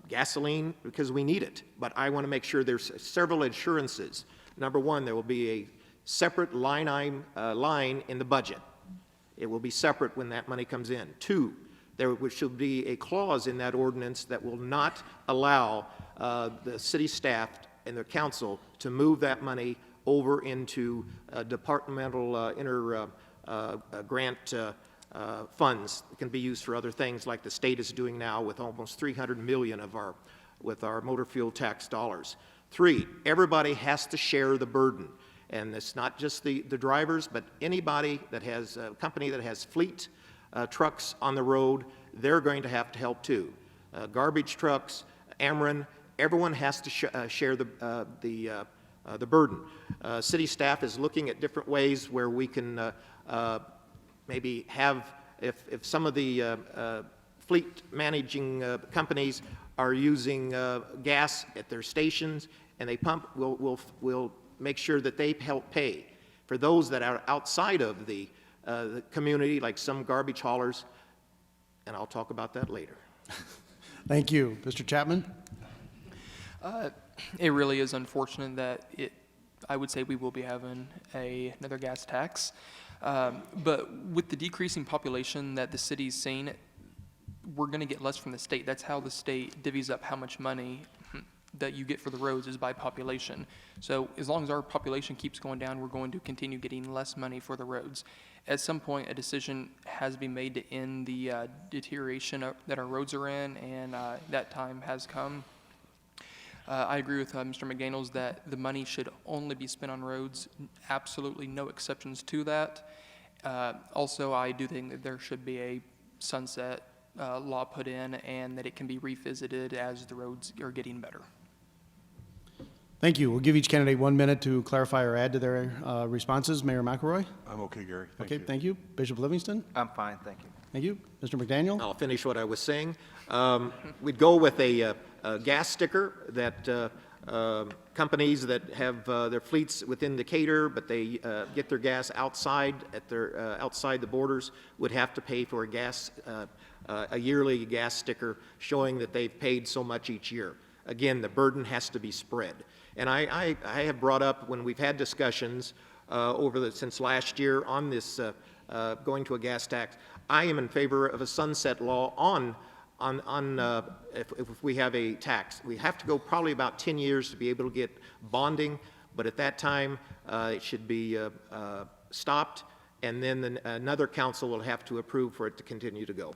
gasoline because we need it, but I want to make sure there's several assurances. Number one, there will be a separate line in the budget. It will be separate when that money comes in. Two, there should be a clause in that ordinance that will not allow the city staff and the council to move that money over into departmental grant funds that can be used for other things like the state is doing now with almost $300 million with our motor fuel tax dollars. Three, everybody has to share the burden. And it's not just the drivers, but anybody that has a company that has fleet trucks on the road, they're going to have to help too. Garbage trucks, Ameren, everyone has to share the burden. City staff is looking at different ways where we can maybe have, if some of the fleet managing companies are using gas at their stations and they pump, we'll make sure that they help pay. For those that are outside of the community, like some garbage haulers, and I'll talk about that later. Thank you. Mr. Chapman? It really is unfortunate that I would say we will be having another gas tax. But with the decreasing population that the city's seen, we're going to get less from the state. That's how the state divvies up how much money that you get for the roads is by population. So as long as our population keeps going down, we're going to continue getting less money for the roads. At some point, a decision has been made to end the deterioration that our roads are in, and that time has come. I agree with Mr. McDaniels that the money should only be spent on roads, absolutely no exceptions to that. Also, I do think that there should be a sunset law put in and that it can be revisited as the roads are getting better. Thank you. We'll give each candidate 1 minute to clarify or add to their responses. Mayor McElroy? I'm okay, Gary. Thank you. Bishop Livingston? I'm fine, thank you. Thank you. Mr. McDaniel? I'll finish what I was saying. We'd go with a gas sticker that companies that have their fleets within Decatur, but they get their gas outside outside the borders, would have to pay for a yearly gas sticker showing that they've paid so much each year. Again, the burden has to be spread. And I have brought up when we've had discussions since last year on this going to a gas tax, I am in favor of a sunset law if we have a tax. We have to go probably about 10 years to be able to get bonding, but at that time it should be stopped, and then another council will have to approve for it to continue to go.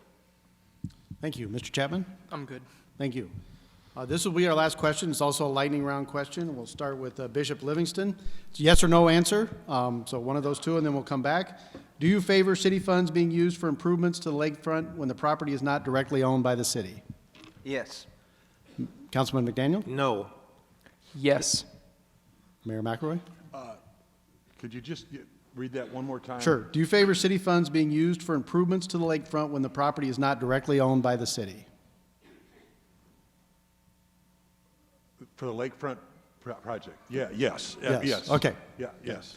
Thank you. Mr. Chapman? I'm good. Thank you. This will be our last question. It's also a lightning round question. We'll start with Bishop Livingston. It's a yes or no answer, so one of those two, and then we'll come back. Do you favor city funds being used for improvements to the lakefront when the property is not directly owned by the city? Yes. Councilman McDaniel? No. Yes. Mayor McElroy? Could you just read that one more time? Sure. Do you favor city funds being used for improvements to the lakefront when the property is not directly owned by the city? For the lakefront project? Yeah, yes, Yes. yes. Okay. Yeah, yes.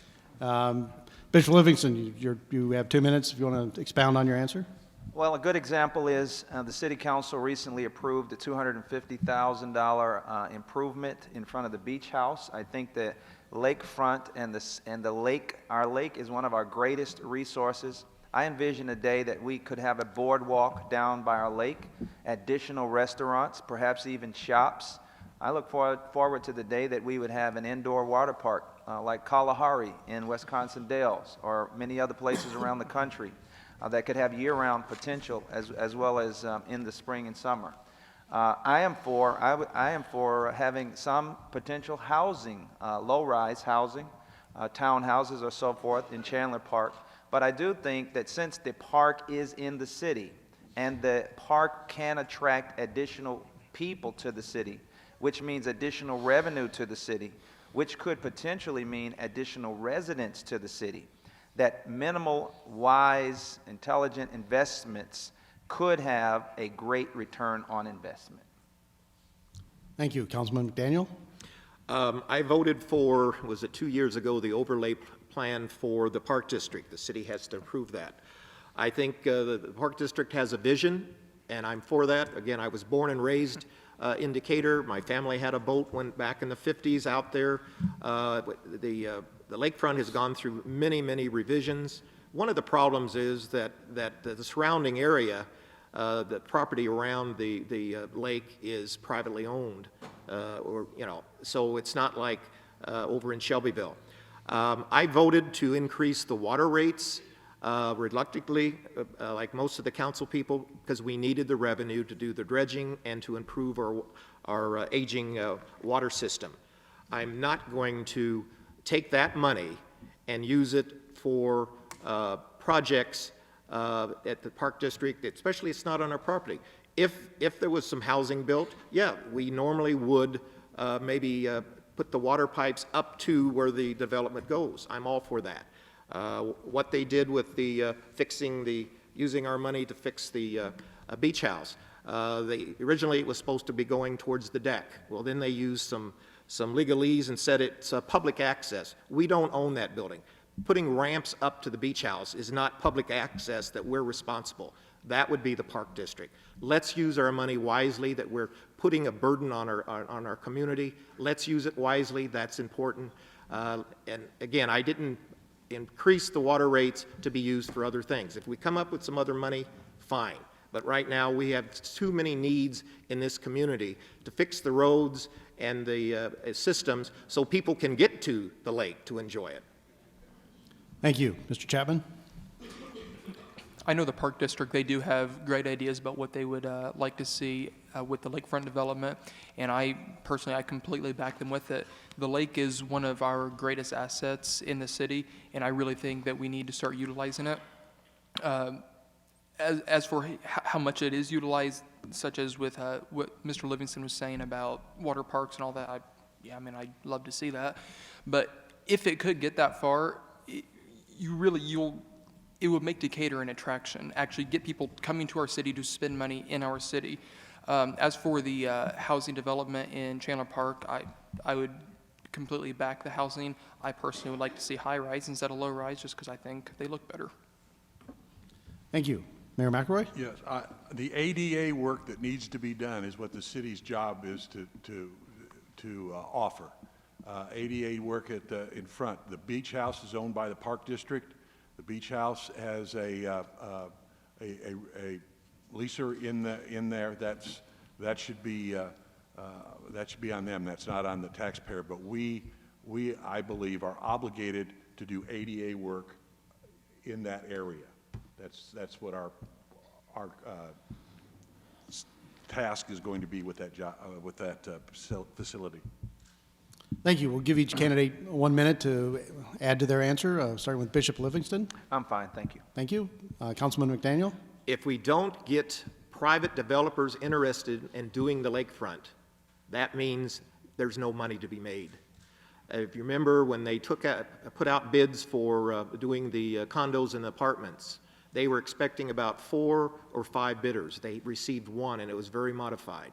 Bishop Livingston, you have 2 minutes if you want to expound on your answer. Well, a good example is the City Council recently approved a $250,000 improvement in front of the beach house. I think the lakefront and the lake, our lake is one of our greatest resources. I envision a day that we could have a boardwalk down by our lake, additional restaurants, perhaps even shops. I look forward to the day that we would have an indoor water park like Kalahari in Wisconsin Dells or many other places around the country that could have year-round potential as well as in the spring and summer. I am for having some potential housing, low-rise housing, townhouses or so forth in Chandler Park. But I do think that since the park is in the city and the park can attract additional people to the city, which means additional revenue to the city, which could potentially mean additional residents to the city, that minimal, wise, intelligent investments could have a great return on investment. Thank you. Councilman McDaniel? I voted for, was it 2 years ago, the overlay plan for the Park District. The city has to approve that. I think the Park District has a vision, and I'm for that. Again, I was born and raised in Decatur. My family had a boat, went back in the 50s out there. The lakefront has gone through many, many revisions. One of the problems is that the surrounding area, the property around the lake is privately owned, so it's not like over in Shelbyville. I voted to increase the water rates reluctantly, like most of the council people, because we needed the revenue to do the dredging and to improve our aging water system. I'm not going to take that money and use it for projects at the Park District, especially it's not on our property. If there was some housing built, yeah, we normally would maybe put the water pipes up to where the development goes. I'm all for that. What they did with the using our money to fix the beach house. Originally it was supposed to be going towards the deck. Well, then they used some legalese and said it's public access. We don't own that building. Putting ramps up to the beach house is not public access that we're responsible. That would be the Park District. Let's use our money wisely, that we're putting a burden on our community. Let's use it wisely. That's important. And again, I didn't increase the water rates to be used for other things. If we come up with some other money, fine. But right now, we have too many needs in this community to fix the roads and the systems so people can get to the lake to enjoy it. Thank you. Mr. Chapman? I know the Park District, they do have great ideas about what they would like to see with the lakefront development, and I completely back them with it. The lake is one of our greatest assets in the city, and I really think that we need to start utilizing it. As for how much it is utilized, such as with what Mr. Livingston was saying about water parks and all that, I'd love to see that. But if it could get that far, it would make Decatur an attraction, actually get people coming to our city to spend money in our city. As for the housing development in Chandler Park, I would completely back the housing. I personally would like to see high-rise instead of low-rise just because I think they look better. Thank you. Mayor McElroy? Yes, the ADA work that needs to be done is what the city's job is to offer. ADA work in front. The beach house is owned by the Park District. The beach house has a leaser in there. That should be on them. That's not on the taxpayer. But we I believe are obligated to do ADA work in that area. That's what our task is going to be with that job, with that facility. Thank you. We'll give each candidate 1 minute to add to their answer, starting with Bishop Livingston. I'm fine, thank you. Thank you. Councilman McDaniel? If we don't get private developers interested in doing the lakefront, that means there's no money to be made. If you remember when they put out bids for doing the condos and apartments, they were expecting about 4 or 5 bidders. They received 1, and it was very modified.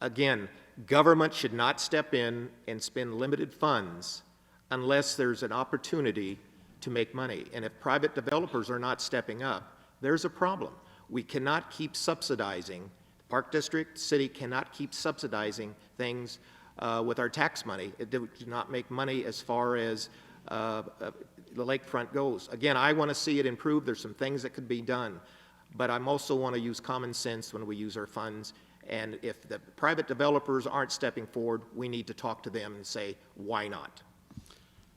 Again, government should not step in and spend limited funds unless there's an opportunity to make money. And if private developers are not stepping up, there's a problem. We cannot keep subsidizing, the Park District, city cannot keep subsidizing things with our tax money. It does not make money as far as the lakefront goes. Again, I want to see it improve. There's some things that could be done, but I'm also want to use common sense when we use our funds. And if the private developers aren't stepping forward, we need to talk to them and say, why not?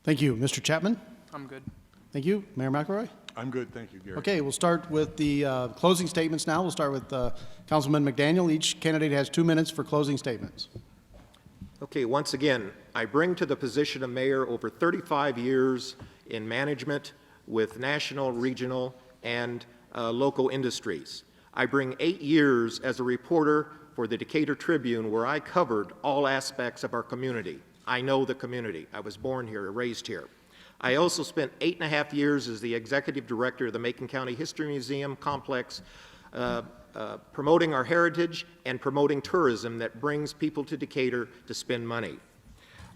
Thank you. Mr. Chapman? I'm good. Thank you. Mayor McElroy? I'm good, thank you, Gary. Okay, we'll start with the closing statements now. We'll start with Councilman McDaniel. Each candidate has 2 minutes for closing statements. Okay, once again, I bring to the position of mayor over 35 years in management with national, regional, and local industries. I bring 8 years as a reporter for the Decatur Tribune, where I covered all aspects of our community. I know the community. I was born here, raised here. I also spent 8.5 years as the executive director of the Macon County History Museum complex, promoting our heritage and promoting tourism that brings people to Decatur to spend money.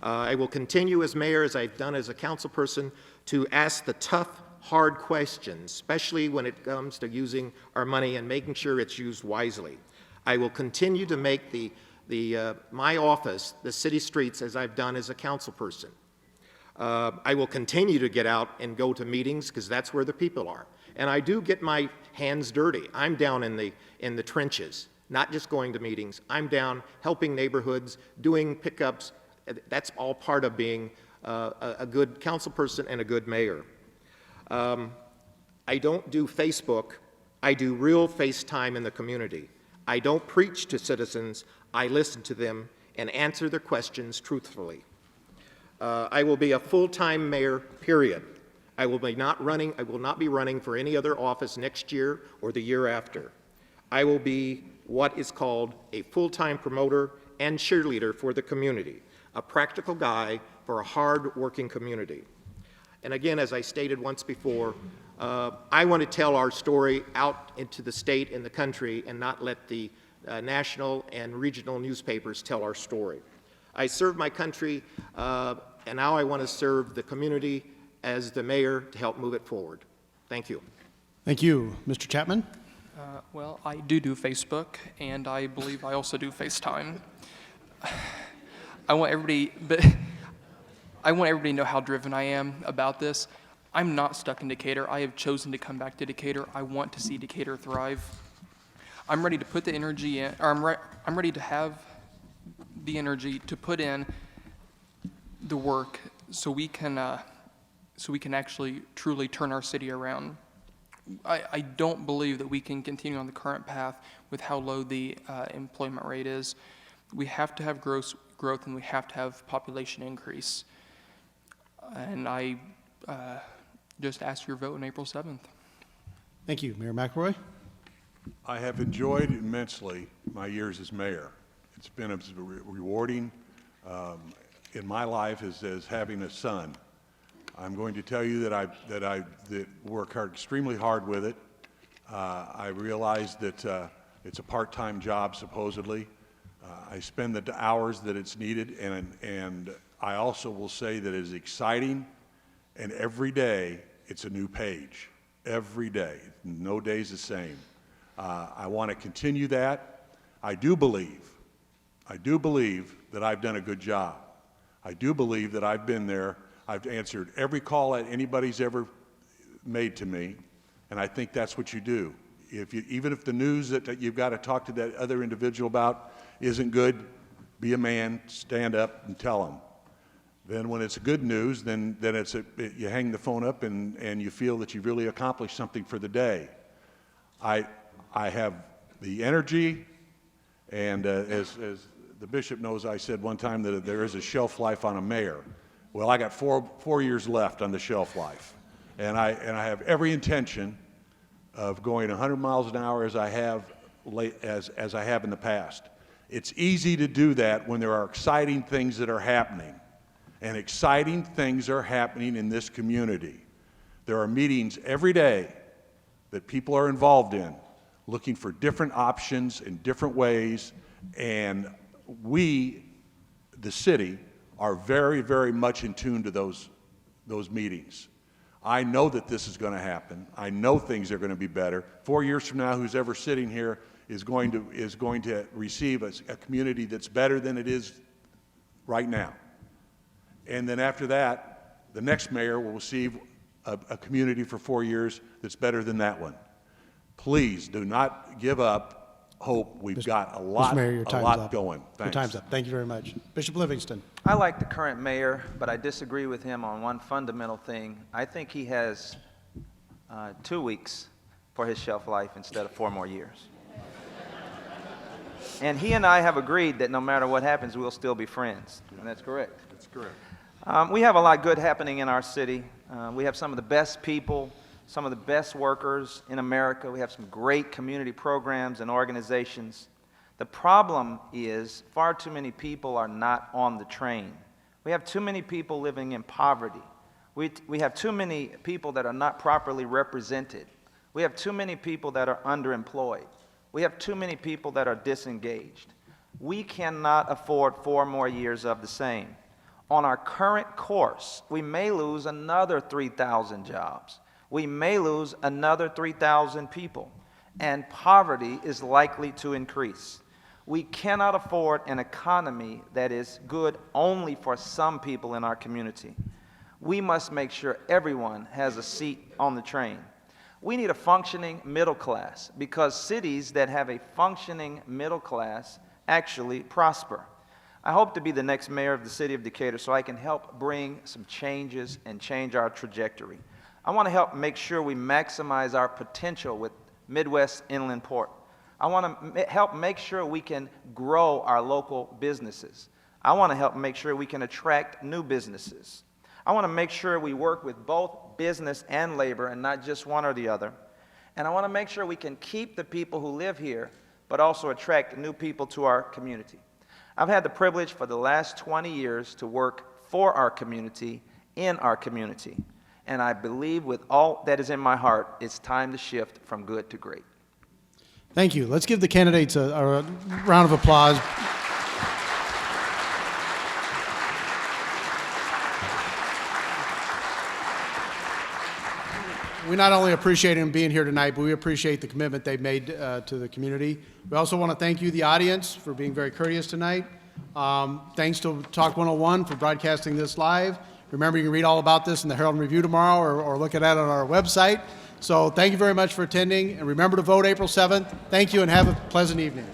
I will continue as mayor, as I've done as a council person, to ask the tough, hard questions, especially when it comes to using our money and making sure it's used wisely. I will continue to make my office the city streets as I've done as a council person. I will continue to get out and go to meetings because that's where the people are. And I do get my hands dirty. I'm down in the trenches, not just going to meetings. I'm down helping neighborhoods, doing pickups. That's all part of being a good council person and a good mayor. I don't do Facebook. I do real FaceTime in the community. I don't preach to citizens. I listen to them and answer their questions truthfully. I will be a full-time mayor, period. I will not be running for any other office next year or the year after. I will be what is called a full-time promoter and cheerleader for the community, a practical guy for a hard-working community. And again, as I stated once before, I want to tell our story out into the state and the country and not let the national and regional newspapers tell our story. I serve my country, and now I want to serve the community as the mayor to help move it forward. Thank you. Thank you. Mr. Chapman? Well, I do Facebook, and I believe I also do FaceTime. I want everybody to know how driven I am about this. I'm not stuck in Decatur. I have chosen to come back to Decatur. I want to see Decatur thrive. I'm ready to put the energy in, or I'm ready to have the energy to put in the work so we can actually truly turn our city around. I don't believe that we can continue on the current path with how low the employment rate is. We have to have growth and we have to have population increase. And I just ask your vote on April 7th. Thank you. Mayor McElroy? I have enjoyed immensely my years as mayor. It's been as rewarding in my life as having a son. I'm going to tell you that I work extremely hard with it. I realize that it's a part-time job, supposedly. I spend the hours that it's needed, and I also will say that it is exciting, and every day it's a new page. Every day. No day's the same. I want to continue that. I do believe that I've done a good job. I do believe that I've been there. I've answered every call that anybody's ever made to me, and I think that's what you do. Even if the news that you've got to talk to that other individual about isn't good, be a man, stand up and tell them. Then when it's good news, then you hang the phone up and you feel that you've really accomplished something for the day. I have the energy, and as the bishop knows, I said one time that there is a shelf life on a mayor. Well, I got four years left on the shelf life, and I have every intention of going 100 miles an hour as I have in the past. It's easy to do that when there are exciting things that are happening. And exciting things are happening in this community. There are meetings every day that people are involved in, looking for different options in different ways, and we, the city, are very, very much in tune to those meetings. I know that this is going to happen. I know things are going to be better. 4 years from now, who's ever sitting here is going to receive a community that's better than it is right now. And then after that, the next mayor will receive a community for 4 years that's better than that one. Please do not give up hope. We've got a lot going. Thanks. Your time's up. Thank you very much. Bishop Livingston. I like the current mayor, but I disagree with him on one fundamental thing. I think he has 2 weeks for his shelf life instead of 4 more years. And he and I have agreed that no matter what happens, we'll still be friends. And that's correct. That's correct. We have a lot good happening in our city. We have some of the best people, some of the best workers in America. We have some great community programs and organizations. The problem is far too many people are not on the train. We have too many people living in poverty. We have too many people that are not properly represented. We have too many people that are underemployed. We have too many people that are disengaged. We cannot afford 4 more years of the same. On our current course, we may lose another 3,000 jobs. We may lose another 3,000 people, and poverty is likely to increase. We cannot afford an economy that is good only for some people in our community. We must make sure everyone has a seat on the train. We need a functioning middle class because cities that have a functioning middle class actually prosper. I hope to be the next mayor of the city of Decatur so I can help bring some changes and change our trajectory. I want to help make sure we maximize our potential with Midwest Inland Port. I want to help make sure we can grow our local businesses. I want to help make sure we can attract new businesses. I want to make sure we work with both business and labor and not just one or the other. And I want to make sure we can keep the people who live here, but also attract new people to our community. I've had the privilege for the last 20 years to work for our community, in our community. And I believe with all that is in my heart, it's time to shift from good to great. Thank you. Let's give the candidates a round of applause. We not only appreciate them being here tonight, but we appreciate the commitment they've made to the community. We also want to thank you, the audience, for being very courteous tonight. Thanks to Talk 101 for broadcasting this live. Remember, you can read all about this in the Herald and Review tomorrow or look at it on our website. So thank you very much for attending, and remember to vote April 7th. Thank you, and have a pleasant evening.